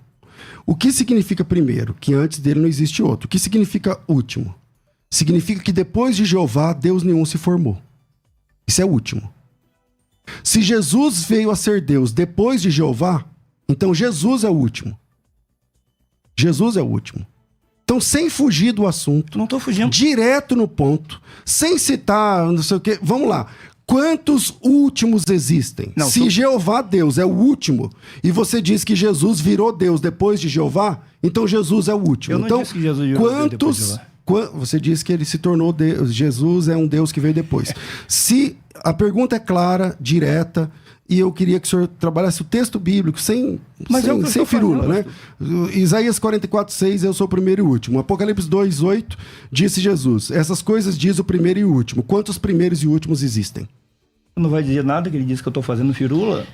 O que significa primeiro? Que antes dele não existe outro. O que significa último? Significa que depois de Jeová, Deus nenhum se formou. Isso é último. Se Jesus veio a ser Deus depois de Jeová, então Jesus é o último. Jesus é o último. Então, sem fugir do assunto, Não estou fugindo. direto no ponto, sem citar não sei o quê, vamos lá. Quantos últimos existem? Não, Se Jeová Deus é o último, e você diz que Jesus virou Deus depois de Jeová, então Jesus é o último. Eu não então, disse que Jesus virou Deus depois de Jeová. Você disse que ele se tornou Deus. Jesus é um Deus que veio depois. Se a pergunta é clara, direta, e eu queria que o senhor trabalhasse o texto bíblico sem firula, né? Isaías 44, 6, eu sou o primeiro e o último. Apocalipse 2, 8, disse Jesus. Essas coisas diz o primeiro e o último. Quantos primeiros e últimos existem? Não vai dizer nada que ele disse que eu estou fazendo firula?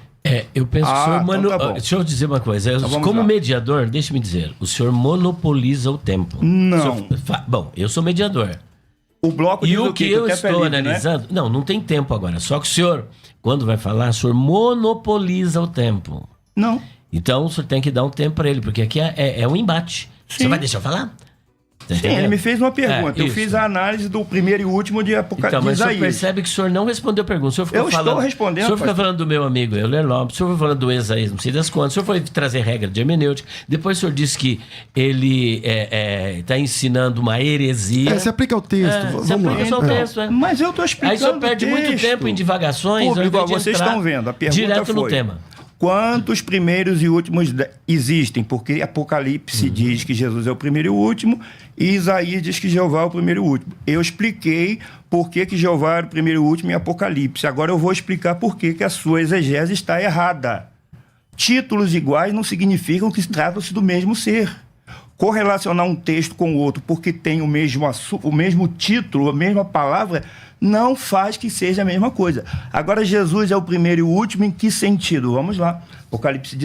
Eu penso que o senhor... então tá bom. Deixa eu dizer uma coisa. Então vamos Como lá. mediador, deixe-me dizer, o senhor monopoliza o tempo. Não. Bom, eu sou mediador. O bloco E diz o que quê? eu o tempo é estou livre, né? analisando... Não tem tempo agora. Só que o senhor, quando vai falar, o senhor monopoliza o tempo. Não. Então, o senhor tem que dar um tempo para ele, porque aqui é um embate. Sim. Você vai deixar eu falar? Tá Sim, entendendo? ele me fez uma pergunta. Eu isso. fiz a análise do primeiro e último de Apocalipse. Então, mas o senhor Isaías. percebe que o senhor não respondeu a pergunta. O senhor ficou Eu estou falando, respondendo, O senhor fica pastor. falando do meu amigo Euler Lopes, o senhor foi falando do Isaías, não sei das quantas, o senhor foi trazer regra de hermenêutica, depois o senhor disse que ele está ensinando uma heresia. Você aplica o texto. Você Vamos aplica só lá. o texto, é. Mas eu estou explicando Aí o senhor perde o muito texto. tempo em divagações. ao Público, invés de vocês entrar estão vendo, a pergunta direto no foi: tema. quantos primeiros e últimos existem? Porque Apocalipse diz que Jesus é o primeiro e o último, e Isaías diz que Jeová é o primeiro e o último. Eu expliquei por que Jeová era o primeiro e o último em Apocalipse. Agora eu vou explicar por que a sua exegese está errada. Títulos iguais não significam que tratam-se do mesmo ser. Correlacionar um texto com o outro porque tem o mesmo título, a mesma palavra, não faz que seja a mesma coisa. Agora, Jesus é o primeiro e o último em que sentido? Vamos lá. Apocalipse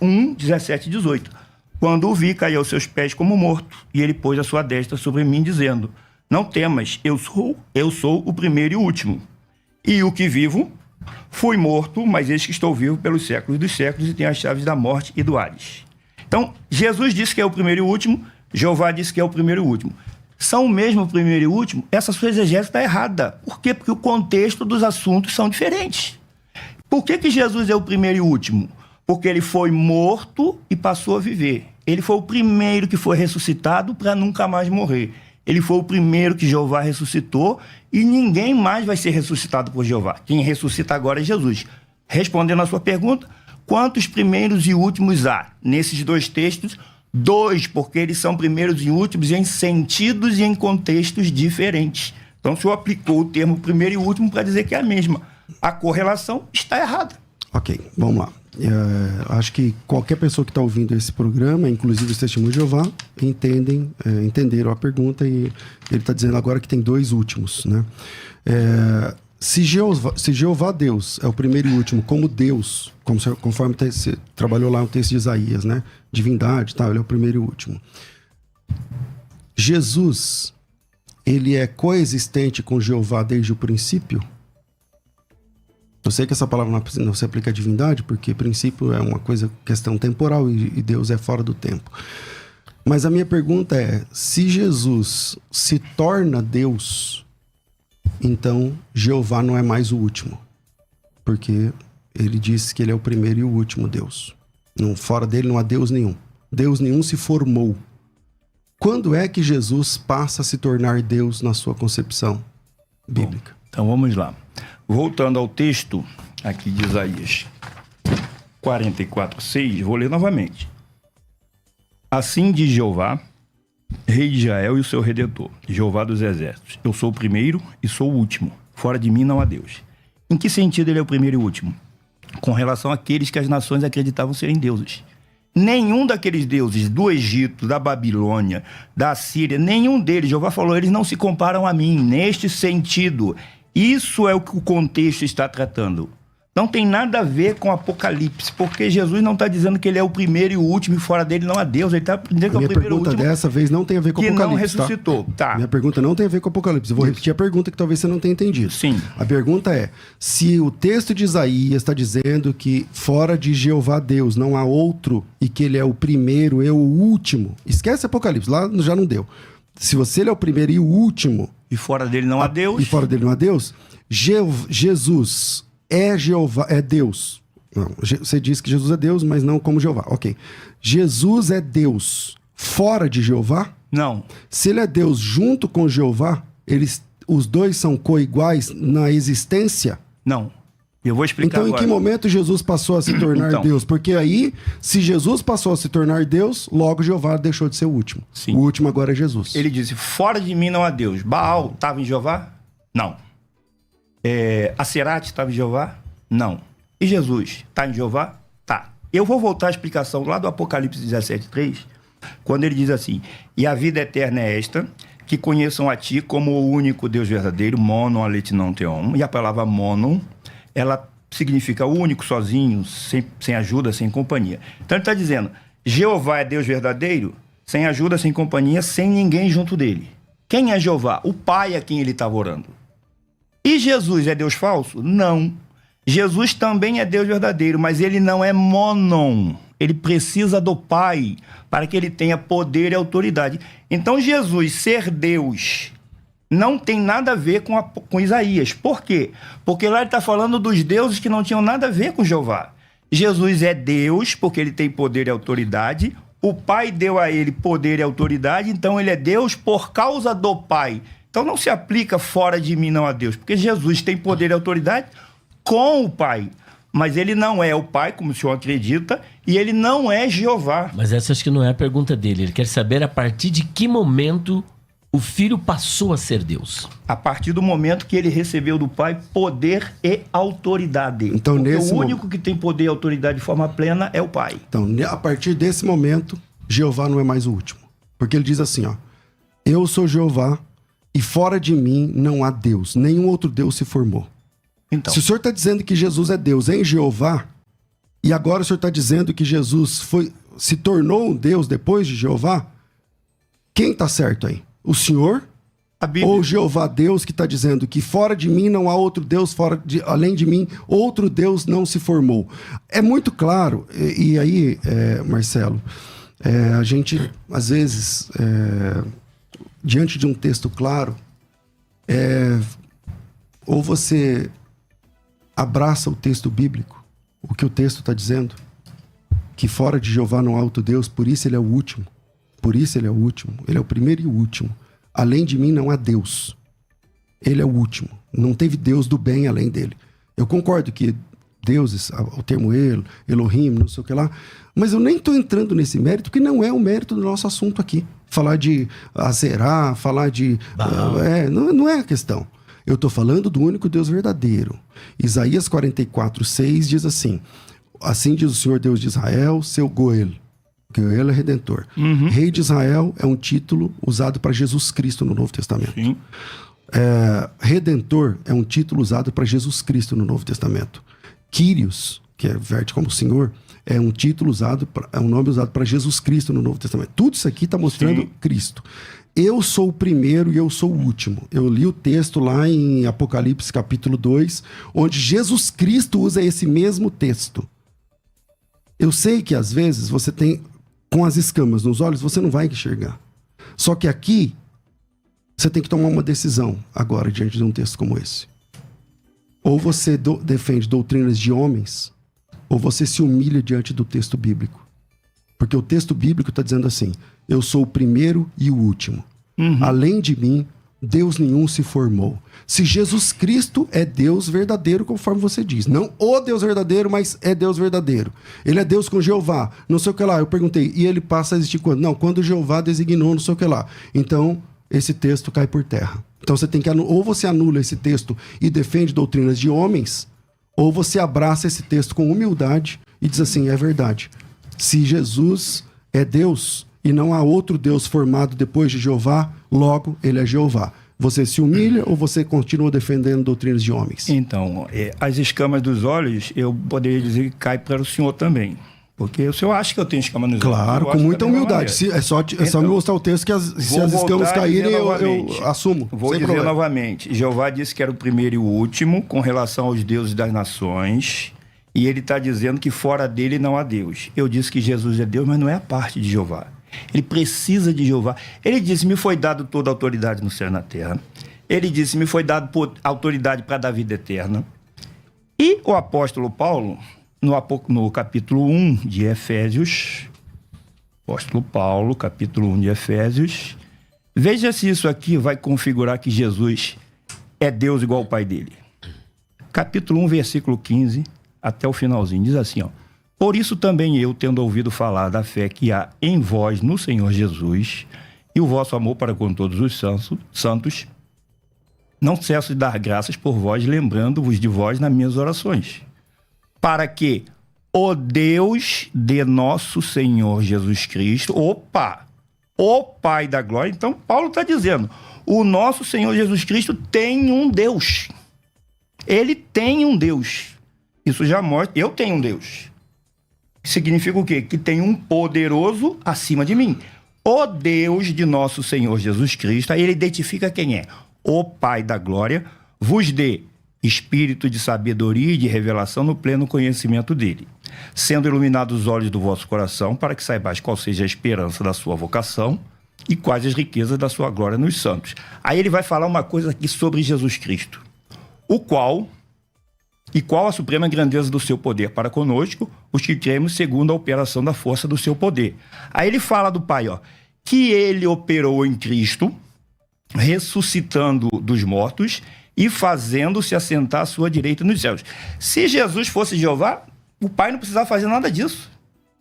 1, 17 e 18. Quando o vi, caí aos seus pés como morto, e ele pôs a sua destra sobre mim, dizendo: não temas, eu sou o primeiro e o último. E o que vivo, fui morto, mas eis que estou vivo pelos séculos dos séculos e tenho as chaves da morte e do Hades. Então, Jesus disse que é o primeiro e o último, Jeová disse que é o primeiro e o último. São o mesmo primeiro e o último? Essa sua exegese está errada. Por quê? Porque o contexto dos assuntos são diferentes. Por que Jesus é o primeiro e o último? Porque ele foi morto e passou a viver. Ele foi o primeiro que foi ressuscitado para nunca mais morrer. Ele foi o primeiro que Jeová ressuscitou e ninguém mais vai ser ressuscitado por Jeová. Quem ressuscita agora é Jesus. Respondendo à sua pergunta, quantos primeiros e últimos há? Nesses dois textos, 2, porque eles são primeiros e últimos em sentidos e em contextos diferentes. Então, o senhor aplicou o termo primeiro e último para dizer que é a mesma. A correlação está errada. Ok, vamos lá. Acho que qualquer pessoa que está ouvindo esse programa, inclusive os Testemunhos de Jeová, entenderam a pergunta, e ele está dizendo agora que tem 2 últimos, né? Se Jeová Deus é o primeiro e último, como Deus, conforme você trabalhou lá no texto de Isaías, né? Divindade, tá? Ele é o primeiro e último. Jesus, ele é coexistente com Jeová desde o princípio? Eu sei que essa palavra não se aplica à divindade, porque princípio é uma questão temporal e Deus é fora do tempo. Mas a minha pergunta é, se Jesus se torna Deus, então Jeová não é mais o último, porque ele disse que ele é o primeiro e o último Deus. Fora dele não há Deus nenhum. Deus nenhum se formou. Quando é que Jesus passa a se tornar Deus na sua concepção bíblica? Bom, então vamos lá. Voltando ao texto aqui de Isaías 44:6, vou ler novamente. Assim diz Jeová, Rei de Israel e o seu Redentor, Jeová dos Exércitos: eu sou o primeiro e sou o último, fora de mim não há Deus. Em que sentido ele é o primeiro e o último? Com relação àqueles que as nações acreditavam serem deuses. Nenhum daqueles deuses do Egito, da Babilônia, da Síria, nenhum deles, Jeová falou, eles não se comparam a mim, neste sentido. Isso é o que o contexto está tratando. Não tem nada a ver com Apocalipse, porque Jesus não está dizendo que ele é o primeiro e o último e fora dele não há Deus. Ele está dizendo que é o primeiro e o último. Minha pergunta dessa vez não tem a ver com Apocalipse, que não ressuscitou. Tá? Minha pergunta não tem a ver com Apocalipse. Eu vou repetir a pergunta que talvez você não tenha entendido. Sim. A pergunta é, se o texto de Isaías está dizendo que fora de Jeová Deus não há outro e que ele é o primeiro e o último, esquece Apocalipse, lá já não deu. Se ele é o primeiro e o último... E fora dele não há Deus. E fora dele não há Deus, Jesus... é Jeová, é Deus. Não, você disse que Jesus é Deus, mas não como Jeová. Ok. Jesus é Deus fora de Jeová? Não. Se ele é Deus junto com Jeová, os dois são coiguais na existência? Não. Eu vou explicar agora. Então, em que momento Jesus passou a se tornar Deus? Porque aí, se Jesus passou a se tornar Deus, logo Jeová deixou de ser o último. Sim. O último agora é Jesus. Ele disse, fora de mim não há Deus. Baal estava em Jeová? Não. Aserate estava em Jeová? Não. E Jesus está em Jeová? Tá. Eu vou voltar à explicação lá do Apocalipse 17:3, quando ele diz assim, e a vida eterna é esta, que conheçam a ti como o único Deus verdadeiro, monon alethenon theon. E a palavra monon, ela significa único, sozinho, sem ajuda, sem companhia. Então ele está dizendo, Jeová é Deus verdadeiro, sem ajuda, sem companhia, sem ninguém junto dele. Quem é Jeová? O Pai a quem ele estava orando. E Jesus é Deus falso? Não. Jesus também é Deus verdadeiro, mas ele não é monon. Ele precisa do Pai para que ele tenha poder e autoridade. Então Jesus ser Deus não tem nada a ver com Isaías. Por quê? Porque lá ele está falando dos deuses que não tinham nada a ver com Jeová. Jesus é Deus porque ele tem poder e autoridade. O Pai deu a ele poder e autoridade, então ele é Deus por causa do Pai. Então não se aplica fora de mim não a Deus, porque Jesus tem poder e autoridade com o Pai, mas ele não é o Pai, como o senhor acredita, e ele não é Jeová. Mas essa acho que não é a pergunta dele. Ele quer saber a partir de que momento o Filho passou a ser Deus. A partir do momento que ele recebeu do Pai poder e autoridade. Então, porque o único que tem poder e autoridade de forma plena é o Pai. Então, a partir desse momento, Jeová não é mais o último. Porque ele diz assim, ó, eu sou Jeová, e fora de mim não há Deus. Nenhum outro Deus se formou. Então, se o senhor está dizendo que Jesus é Deus em Jeová, e agora o senhor está dizendo que Jesus se tornou um Deus depois de Jeová, quem está certo aí? O senhor? Ou Jeová Deus que está dizendo que fora de mim não há outro Deus, além de mim, outro Deus não se formou. É muito claro, e aí, Marcelo, a gente, às vezes... diante de um texto claro, ou você abraça o texto bíblico, o que o texto está dizendo, que fora de Jeová não há outro Deus, por isso ele é o último. Por isso ele é o último. Ele é o primeiro e o último. Além de mim não há Deus. Ele é o último. Não teve Deus do bem além dele. Eu concordo que deuses, o termo Elohim, não sei o que lá. Mas eu nem estou entrando nesse mérito, que não é o mérito do nosso assunto aqui. Falar de Azerá, falar de... não é a questão. Eu estou falando do único Deus verdadeiro. Isaías 44:6 diz assim: assim diz o Senhor Deus de Israel, seu Goel. Goel é Redentor. Rei de Israel é um título usado para Jesus Cristo no Novo Testamento. Sim. Redentor é um título usado para Jesus Cristo no Novo Testamento. Kyrios, que verte como Senhor, é um título usado, é um nome usado para Jesus Cristo no Novo Testamento. Tudo isso aqui está mostrando Cristo. Eu sou o primeiro e eu sou o último. Eu li o texto lá em Apocalipse capítulo 2, onde Jesus Cristo usa esse mesmo texto. Eu sei que às vezes você tem, com as escamas nos olhos, você não vai enxergar. Só que aqui, você tem que tomar uma decisão agora diante de um texto como esse. Ou você defende doutrinas de homens, ou você se humilha diante do texto bíblico. Porque o texto bíblico está dizendo assim: eu sou o primeiro e o último. Além de mim, Deus nenhum se formou. Se Jesus Cristo é Deus verdadeiro, conforme você diz. Não o Deus verdadeiro, mas é Deus verdadeiro. Ele é Deus com Jeová, não sei o que lá. Eu perguntei, e ele passa a existir quando? Não, quando Jeová designou não sei o que lá. Então, esse texto cai por terra. Então você tem que ou você anula esse texto e defende doutrinas de homens, ou você abraça esse texto com humildade e diz assim: é verdade. Se Jesus é Deus e não há outro Deus formado depois de Jeová, logo ele é Jeová. Você se humilha ou você continua defendendo doutrinas de homens? Então, as escamas dos olhos, eu poderia dizer que cai para o senhor também. Porque o senhor acha que eu tenho escama nos olhos? Claro, com muita humildade. É só me mostrar o texto que se as escamas caírem, eu assumo. Vou dizer novamente. Jeová disse que era o primeiro e o último com relação aos deuses das nações. E ele está dizendo que fora dele não há Deus. Eu disse que Jesus é Deus, mas não é a parte de Jeová. Ele precisa de Jeová. Ele disse: me foi dado toda a autoridade no céu e na terra. Ele disse: me foi dado autoridade para dar vida eterna. E o apóstolo Paulo, no capítulo 1 de Efésios, apóstolo Paulo, capítulo 1 de Efésios, veja se isso aqui vai configurar que Jesus é Deus igual ao Pai dele. Capítulo 1, versículo 15, até o finalzinho, diz assim, ó: por isso também eu, tendo ouvido falar da fé que há em vós no Senhor Jesus, e o vosso amor para com todos os santos, não cesso de dar graças por vós, lembrando-vos de vós nas minhas orações, para que o Deus de nosso Senhor Jesus Cristo, o Pai da glória. Então Paulo está dizendo, o nosso Senhor Jesus Cristo tem um Deus. Ele tem um Deus. Isso já mostra, eu tenho um Deus. Significa o quê? Que tem um poderoso acima de mim. O Deus de nosso Senhor Jesus Cristo, aí ele identifica quem é. O Pai da glória vos dê espírito de sabedoria e de revelação no pleno conhecimento dele, sendo iluminados os olhos do vosso coração, para que saibais qual seja a esperança da sua vocação e quais as riquezas da sua glória nos santos. Aí ele vai falar uma coisa aqui sobre Jesus Cristo, qual a suprema grandeza do seu poder para conosco, os que cremos segundo a operação da força do seu poder. Aí ele fala do Pai, ó, que ele operou em Cristo, ressuscitando dos mortos e fazendo-se assentar à sua direita nos céus. Se Jesus fosse Jeová, o Pai não precisava fazer nada disso.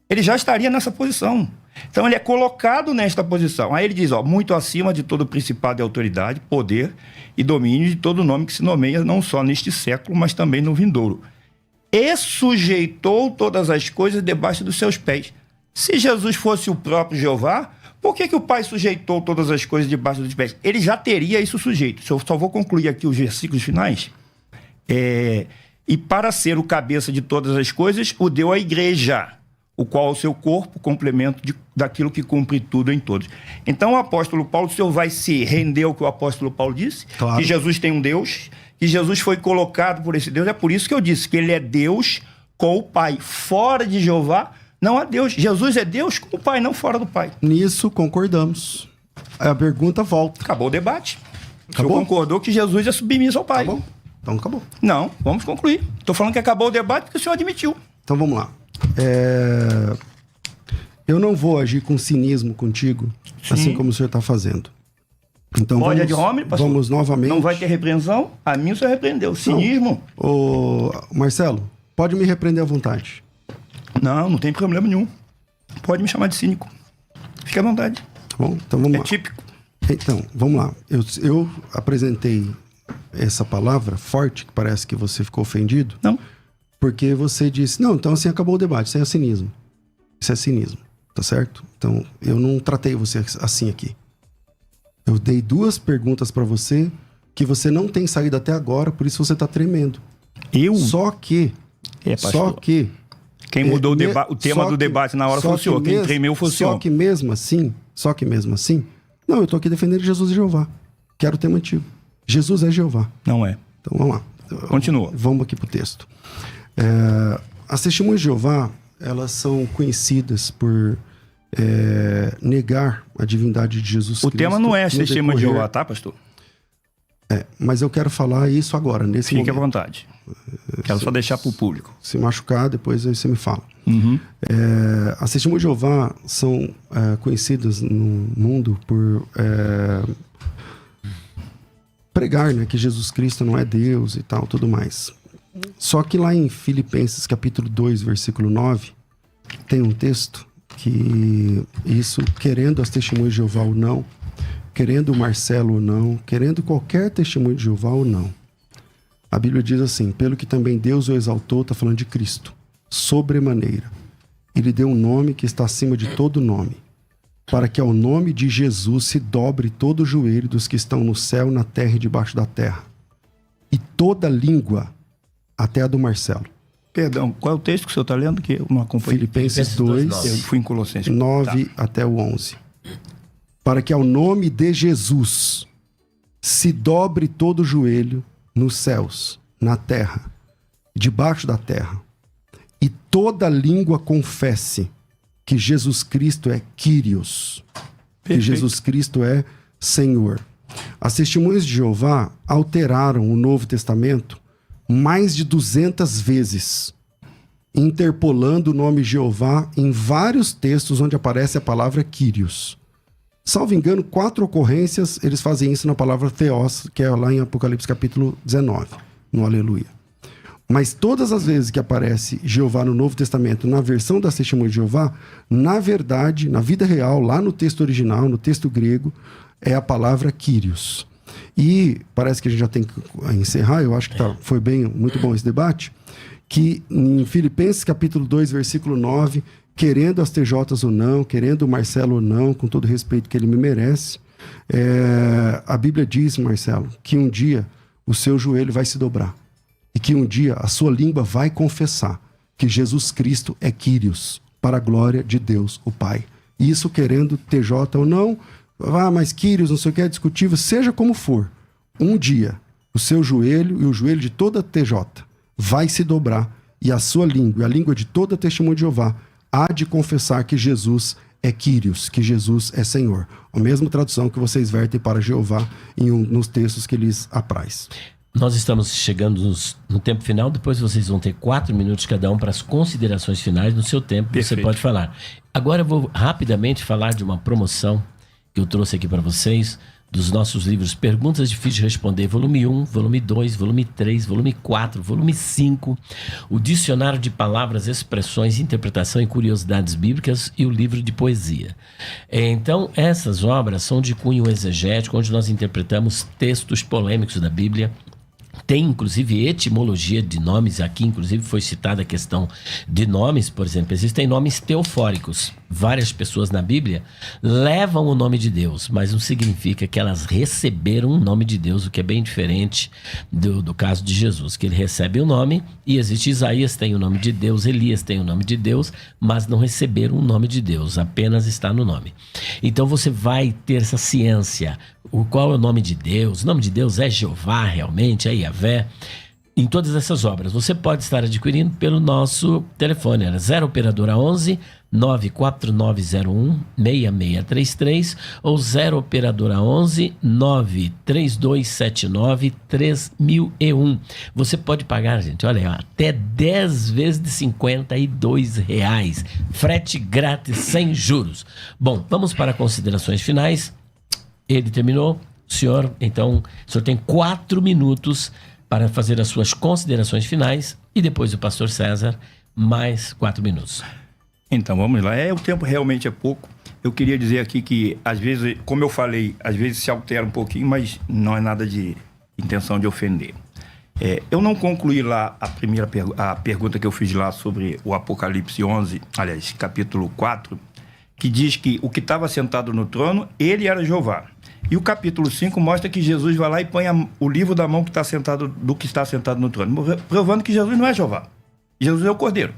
Ele já estaria nessa posição. Então ele é colocado nesta posição. Aí ele diz, ó, muito acima de todo principado e autoridade, poder e domínio de todo nome que se nomeia, não só neste século, mas também no vindouro. E sujeitou todas as coisas debaixo dos seus pés. Se Jesus fosse o próprio Jeová, por que o Pai sujeitou todas as coisas debaixo dos pés? Ele já teria isso sujeito. Eu só vou concluir aqui os versículos finais. E para ser o cabeça de todas as coisas, o deu à igreja, o qual é o seu corpo, complemento daquilo que cumpre tudo em todos. Então, o apóstolo Paulo, o senhor vai se render ao que o apóstolo Paulo disse? Claro. Que Jesus tem um Deus, que Jesus foi colocado por esse Deus. É por isso que eu disse que ele é Deus com o Pai. Fora de Jeová, não há Deus. Jesus é Deus com o Pai, não fora do Pai. Nisso concordamos. A pergunta volta. Acabou o debate. Acabou? O senhor concordou que Jesus é submisso ao Pai. Acabou? Então acabou. Não, vamos concluir. Estou falando que acabou o debate porque o senhor admitiu. Então vamos lá. Eu não vou agir com cinismo contigo, sim, assim como o senhor está fazendo. Então vamos novamente. Não vai ter repreensão? A mim o senhor repreendeu. Cinismo? Ô, Marcelo, Pode me repreender à vontade. Não tem problema nenhum. Pode me chamar de cínico. Fique à vontade. Tá bom? Então vamos lá. É típico. Então, vamos lá. Eu apresentei essa palavra forte, que parece que você ficou ofendido. Não. Porque você disse, não, então assim acabou o debate, isso é cinismo. Isso é cinismo, tá certo? Então, eu não tratei você assim aqui. Eu dei 2 perguntas pra você que você não tem saído até agora, por isso você tá tremendo. Eu? Só que... pastor. Quem mudou o tema do debate na hora foi o senhor. Quem tremeu foi o senhor. Só que mesmo assim... Não, eu tô aqui defendendo Jesus e Jeová. Quero o tema antigo. Jesus é Jeová. Não é. Então, vamos lá. Continua. Vamos aqui pro texto. As testemunhas de Jeová, elas são conhecidas por negar a divindade de Jesus Cristo. O tema não é as testemunhas de Jeová, tá, pastor? Mas eu quero falar isso agora, nesse momento. Fique à vontade. Quero só deixar pro público. Se machucar, depois aí você me fala. Uhum. As testemunhas de Jeová são conhecidas no mundo por pregar, né, que Jesus Cristo não é Deus e tal, tudo mais. Só que lá em Filipenses capítulo 2, versículo 9, tem um texto que isso, querendo as testemunhas de Jeová ou não, querendo o Marcelo ou não, querendo qualquer testemunho de Jeová ou não, a Bíblia diz assim, pelo que também Deus o exaltou, está falando de Cristo, sobremaneira. Ele deu um nome que está acima de todo nome, para que ao nome de Jesus se dobre todo o joelho dos que estão no céu, na terra e debaixo da terra. E toda língua, até a do Marcelo. Perdão, qual é o texto que o senhor está lendo? Que eu não acompanhei. Filipenses 2, eu fui em Colossenses 9 até o 11. Para que ao nome de Jesus se dobre todo o joelho nos céus, na terra, debaixo da terra, e toda língua confesse que Jesus Cristo é Kyrios, que Jesus Cristo é Senhor. As testemunhas de Jeová alteraram o Novo Testamento mais de 200 vezes, interpolando o nome Jeová em vários textos onde aparece a palavra Kyrios. Salvo engano, 4 ocorrências, eles fazem isso na palavra Theos, que é lá em Apocalipse capítulo 19, no Aleluia. Mas todas as vezes que aparece Jeová no Novo Testamento, na versão das testemunhas de Jeová, na verdade, na vida real, lá no texto original, no texto grego, é a palavra Kyrios. E parece que a gente já tem que encerrar, eu acho que foi muito bom esse debate, que em Filipenses capítulo 2, versículo 9, querendo as TJs ou não, querendo o Marcelo ou não, com todo o respeito que ele me merece, a Bíblia diz, Marcelo, que um dia o seu joelho vai se dobrar. E que um dia a sua língua vai confessar que Jesus Cristo é Kyrios, para a glória de Deus, o Pai. Isso querendo TJ ou não, mas Kyrios, não sei o que, é discutível, seja como for. Um dia, o seu joelho e o joelho de toda TJ vai se dobrar e a sua língua, e a língua de toda testemunha de Jeová, há de confessar que Jesus é Kyrios, que Jesus é Senhor. A mesma tradução que vocês vertem para Jeová nos textos que lhes apraz. Nós estamos chegando no tempo final, depois vocês vão ter 4 minutos cada um para as considerações finais. No seu tempo, Perfeito. Você pode falar. Agora eu vou rapidamente falar de uma promoção que eu trouxe aqui para vocês, dos nossos livros Perguntas Difíceis de Responder, volume 1, volume 2, volume 3, volume 4, volume 5, o Dicionário de Palavras, Expressões, Interpretação e Curiosidades Bíblicas e o livro de poesia. Então, essas obras são de cunho exegético, onde nós interpretamos textos polêmicos da Bíblia. Tem, inclusive, etimologia de nomes. Aqui, inclusive, foi citada a questão de nomes. Por exemplo, existem nomes teofóricos. Várias pessoas na Bíblia levam o nome de Deus, mas não significa que elas receberam o nome de Deus, o que é bem diferente do caso de Jesus, que ele recebe o nome, e existe Isaías tem o nome de Deus, Elias tem o nome de Deus, mas não receberam o nome de Deus, apenas está no nome. Então você vai ter essa ciência. Qual é o nome de Deus? O nome de Deus é Jeová realmente, é Yahvé. Em todas essas obras, você pode estar adquirindo pelo nosso telefone, era 0 operadora 11 94901 6633 ou 0 operadora 11 93279 3001. Você pode pagar, gente, olha, até 10 vezes de R$52, frete grátis sem juros. Bom, vamos para considerações finais. Ele terminou, senhor, então o senhor tem 4 minutos para fazer as suas considerações finais e depois o pastor César, mais 4 minutos. Então, vamos lá. O tempo realmente é pouco. Eu queria dizer aqui que, às vezes, como eu falei, às vezes se altera um pouquinho, mas não é nada de intenção de ofender. Eu não concluí lá a pergunta que eu fiz lá sobre o Apocalipse 11, aliás, capítulo 4, que diz que o que estava sentado no trono, ele era Jeová. E o capítulo 5 mostra que Jesus vai lá e põe o livro da mão do que está sentado no trono, provando que Jesus não é Jeová. Jesus é o Cordeiro.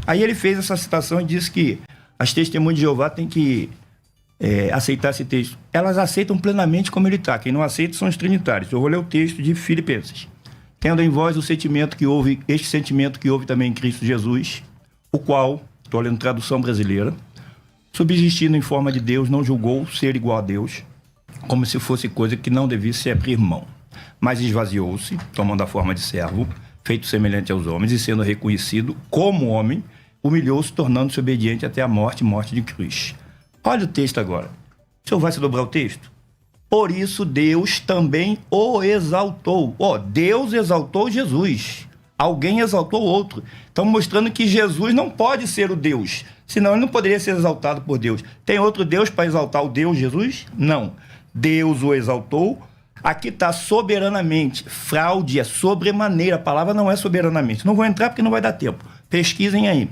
Aí ele fez essa citação e disse que as testemunhas de Jeová têm que aceitar esse texto. Elas aceitam plenamente como ele está. Quem não aceita são os trinitários. Eu vou ler o texto de Filipenses. Tendo em vós este sentimento que houve também em Cristo Jesus, o qual, estou lendo tradução brasileira, subsistindo em forma de Deus, não julgou ser igual a Deus, como se fosse coisa que não devisse abrir mão. Mas esvaziou-se, tomando a forma de servo, feito semelhante aos homens, e sendo reconhecido como homem, humilhou-se, tornando-se obediente até a morte de cruz. Olha o texto agora. O senhor vai se dobrar o texto? Por isso Deus também o exaltou. Deus exaltou Jesus. Alguém exaltou o outro. Estão mostrando que Jesus não pode ser o Deus. Senão ele não poderia ser exaltado por Deus. Tem outro Deus para exaltar o Deus Jesus? Não. Deus o exaltou. Aqui está soberanamente. Fraude é sobremaneira. A palavra não é soberanamente. Não vou entrar porque não vai dar tempo. Pesquisem aí.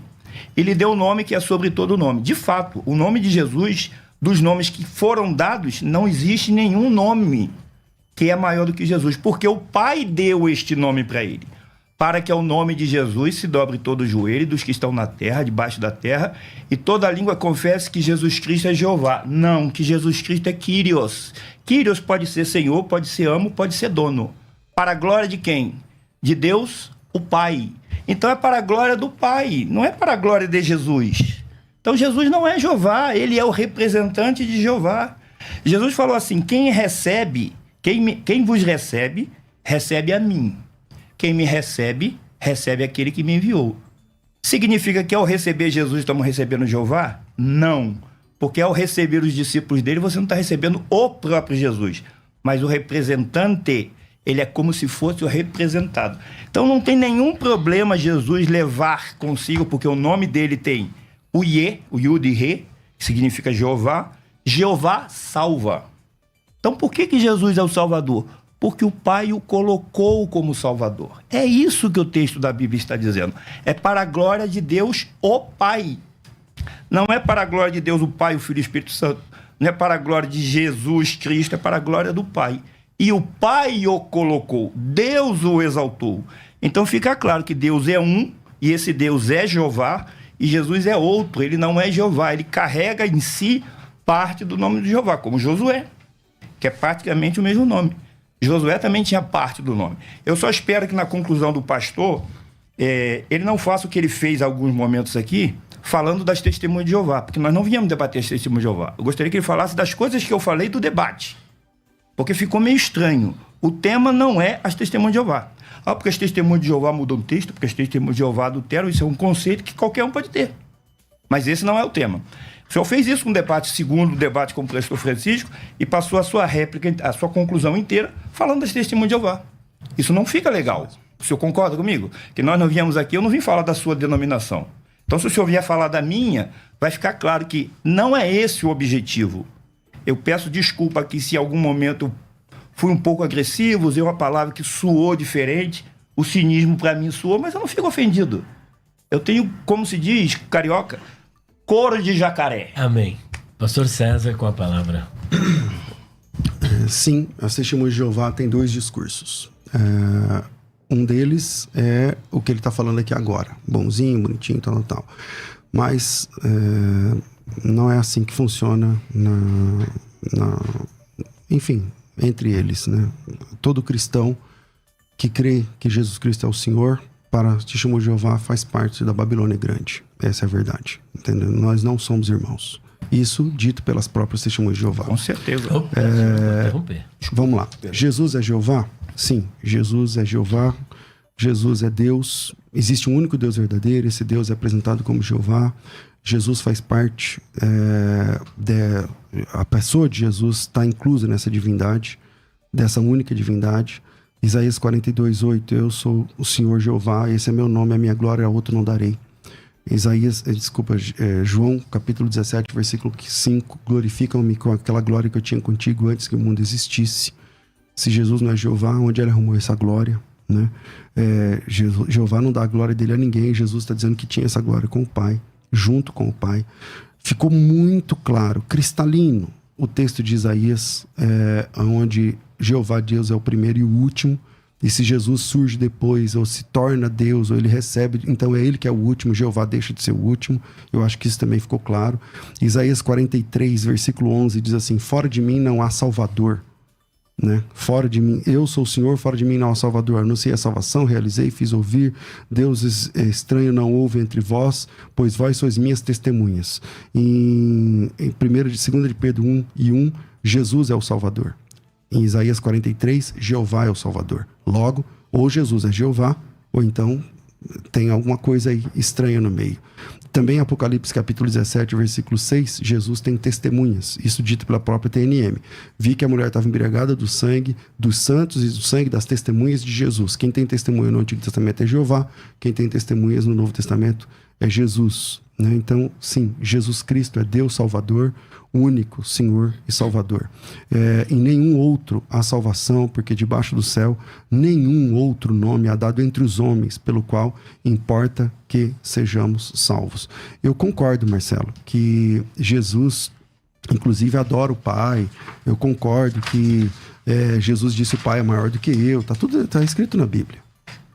Ele deu o nome que é sobre todo nome. De fato, o nome de Jesus, dos nomes que foram dados, não existe nenhum nome que é maior do que Jesus, porque o Pai deu este nome para ele, para que ao nome de Jesus se dobre todo o joelho dos que estão na terra, debaixo da terra, e toda língua confesse que Jesus Cristo é Jeová. Não, que Jesus Cristo é Kyrios. Kyrios pode ser Senhor, pode ser amo, pode ser dono. Para a glória de quem? De Deus, o Pai. Então é para a glória do Pai, não é para a glória de Jesus. Então Jesus não é Jeová, ele é o representante de Jeová. Jesus falou assim: quem vos recebe, recebe a mim. Quem me recebe, recebe aquele que me enviou. Significa que ao receber Jesus estamos recebendo Jeová? Não, porque ao receber os discípulos dele você não está recebendo o próprio Jesus, mas o representante. Ele é como se fosse o representado. Então não tem nenhum problema Jesus levar consigo, porque o nome dele tem o Iê, o Yud e Rê, que significa Jeová. Jeová salva. Então por que Jesus é o Salvador? Porque o Pai o colocou como Salvador. É isso que o texto da Bíblia está dizendo. É para a glória de Deus, o Pai. Não é para a glória de Deus, o Pai, o Filho e o Espírito Santo. Não é para a glória de Jesus Cristo, é para a glória do Pai. E o Pai o colocou, Deus o exaltou. Então fica claro que Deus é um, e esse Deus é Jeová, e Jesus é outro, ele não é Jeová, ele carrega em si parte do nome de Jeová, como Josué, que é praticamente o mesmo nome. Josué também tinha parte do nome. Eu só espero que na conclusão do pastor, ele não faça o que ele fez em alguns momentos aqui, falando das testemunhas de Jeová, porque nós não viemos debater as testemunhas de Jeová. Eu gostaria que ele falasse das coisas que eu falei do debate. Porque ficou meio estranho. O tema não é as testemunhas de Jeová. Porque as testemunhas de Jeová mudam o texto, porque as testemunhas de Jeová adulteram, isso é um conceito que qualquer um pode ter. Mas esse não é o tema. O senhor fez isso com o debate segundo, o debate com o pastor Francisco, e passou a sua réplica, a sua conclusão inteira, falando das testemunhas de Jeová. Isso não fica legal. O senhor concorda comigo? Que nós não viemos aqui, eu não vim falar da sua denominação. Então, se o senhor vier falar da minha, vai ficar claro que não é esse o objetivo. Eu peço desculpa aqui se em algum momento fui um pouco agressivo, usei uma palavra que soou diferente. O cinismo para mim soou, mas eu não fico ofendido. Eu tenho, como se diz, carioca, couro de jacaré. Amém. Pastor César com a palavra. Sim, as testemunhas de Jeová tem 2 discursos. Um deles é o que ele está falando aqui agora. Bonzinho, bonitinho, tal. Mas não é assim que funciona enfim, entre eles, né? Todo cristão que crê que Jesus Cristo é o Senhor, para testemunho de Jeová, faz parte da Babilônia Grande. Essa é a verdade, entendeu? Nós não somos irmãos. Isso dito pelas próprias testemunhas de Jeová. Com certeza. Vamos lá. Jesus é Jeová? Sim, Jesus é Jeová. Jesus é Deus. Existe um único Deus verdadeiro. Esse Deus é apresentado como Jeová. Jesus faz parte, a pessoa de Jesus está inclusa nessa divindade, dessa única divindade. Isaías 42:8, eu sou o Senhor Jeová, esse é meu nome, a minha glória a outro não darei. João capítulo 17, versículo 5, glorificam-me com aquela glória que eu tinha contigo antes que o mundo existisse. Se Jesus não é Jeová, onde ele arrumou essa glória? Né? Jeová não dá a glória dele a ninguém. Jesus está dizendo que tinha essa glória com o Pai, junto com o Pai. Ficou muito claro, cristalino, o texto de Isaías, onde Jeová Deus é o primeiro e o último, e se Jesus surge depois, ou se torna Deus, ou ele recebe, então é ele que é o último, Jeová deixa de ser o último. Eu acho que isso também ficou claro. Isaías 43, versículo 11, diz assim: fora de mim não há Salvador. Né? Fora de mim, eu sou o Senhor, fora de mim não há Salvador. Anunciei a salvação, realizei, fiz ouvir. Deus estranho não houve entre vós, pois vós sois minhas testemunhas. Em 2 de Pedro 1:1, Jesus é o Salvador. Em Isaías 43, Jeová é o Salvador. Logo, ou Jesus é Jeová, ou então tem alguma coisa aí estranha no meio. Também em Apocalipse capítulo 17, versículo 6, Jesus tem testemunhas, isso dito pela própria TNM. Vi que a mulher estava embriagada do sangue dos santos e do sangue das testemunhas de Jesus. Quem tem testemunha no Antigo Testamento é Jeová, quem tem testemunhas no Novo Testamento é Jesus. Né? Então, sim, Jesus Cristo é Deus Salvador, único Senhor e Salvador. Em nenhum outro há salvação, porque debaixo do céu nenhum outro nome há dado entre os homens, pelo qual importa que sejamos salvos. Eu concordo, Marcelo, que Jesus, inclusive, adora o Pai. Eu concordo que Jesus disse: o Pai é maior do que eu. Tá escrito na Bíblia.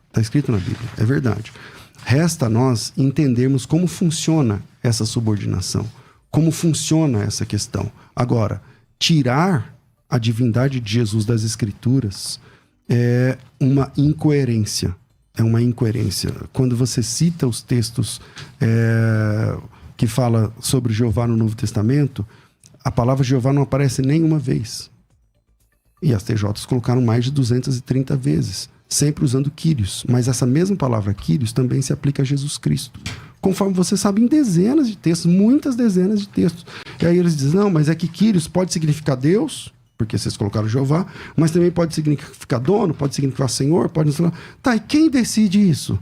Está escrito na Bíblia, é verdade. Resta a nós entendermos como funciona essa subordinação, como funciona essa questão. Agora, tirar a divindade de Jesus das Escrituras é uma incoerência. É uma incoerência. Quando você cita os textos que fala sobre Jeová no Novo Testamento, a palavra Jeová não aparece nenhuma vez. E as TJs colocaram mais de 230 vezes, sempre usando Kyrios. Mas essa mesma palavra Kyrios também se aplica a Jesus Cristo. Conforme você sabe, em dezenas de textos, muitas dezenas de textos. E aí eles dizem: não, mas é que Kyrios pode significar Deus, porque vocês colocaram Jeová, mas também pode significar dono, pode significar Senhor, pode significar... Tá, e quem decide isso?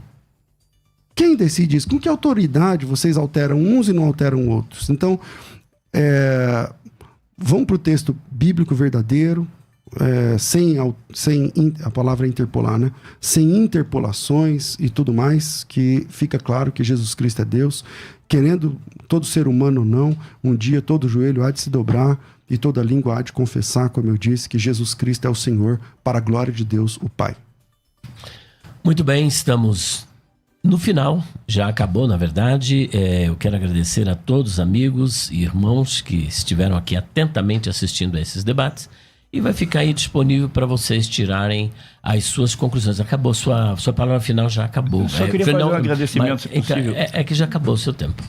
Quem decide isso? Com que autoridade vocês alteram uns e não alteram outros? Então, vamos para o texto bíblico verdadeiro, sem a palavra interpolar, né? Sem interpolações e tudo mais, que fica claro que Jesus Cristo é Deus, querendo todo ser humano ou não, um dia todo joelho há de se dobrar e toda língua há de confessar, como eu disse, que Jesus Cristo é o Senhor, para a glória de Deus, o Pai. Muito bem, estamos no final, já acabou, na verdade. Eu quero agradecer a todos os amigos e irmãos que estiveram aqui atentamente assistindo a esses debates. E vai ficar aí disponível para vocês tirarem as suas conclusões. Acabou, sua palavra final já acabou. Eu só queria fazer um agradecimento, se possível. É que já acabou o seu tempo.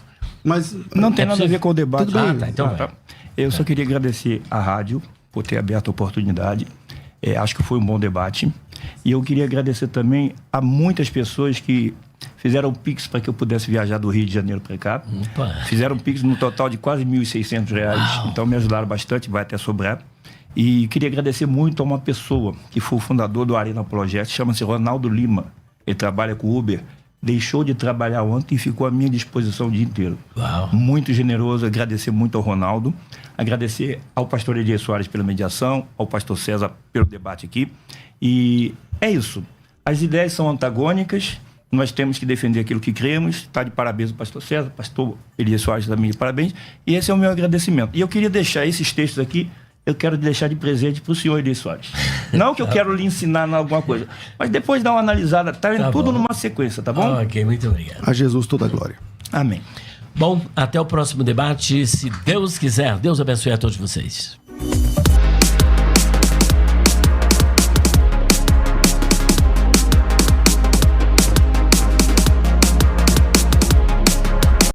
Mas não tem nada a ver com o debate. Tudo bem. Tá, então vai. Eu só queria agradecer à rádio por ter aberto a oportunidade. Acho que foi um bom debate. E eu queria agradecer também a muitas pessoas que fizeram Pix para que eu pudesse viajar do Rio de Janeiro para cá. Opa. Fizeram Pix no total de quase R$1.600. Uau. Então me ajudaram bastante, vai até sobrar. E queria agradecer muito a uma pessoa que foi o fundador do Arena Project, chama-se Ronaldo Lima. Ele trabalha com Uber. Deixou de trabalhar ontem e ficou à minha disposição o dia inteiro. Uau. Muito generoso, agradecer muito ao Ronaldo, agradecer ao pastor Elias Soares pela mediação, ao pastor César pelo debate aqui. E é isso. As ideias são antagônicas, nós temos que defender aquilo que cremos. Está de parabéns o pastor César, pastor Elias Soares também de parabéns. E esse é o meu agradecimento. E eu queria deixar esses textos aqui, eu quero deixar de presente para o senhor Elias Soares. Não que eu quero lhe ensinar alguma coisa, mas depois dá uma analisada, tá indo tudo numa sequência, tá bom? Ok, muito obrigado. A Jesus toda a glória. Amém. Bom, até o próximo debate, se Deus quiser. Deus abençoe a todos vocês.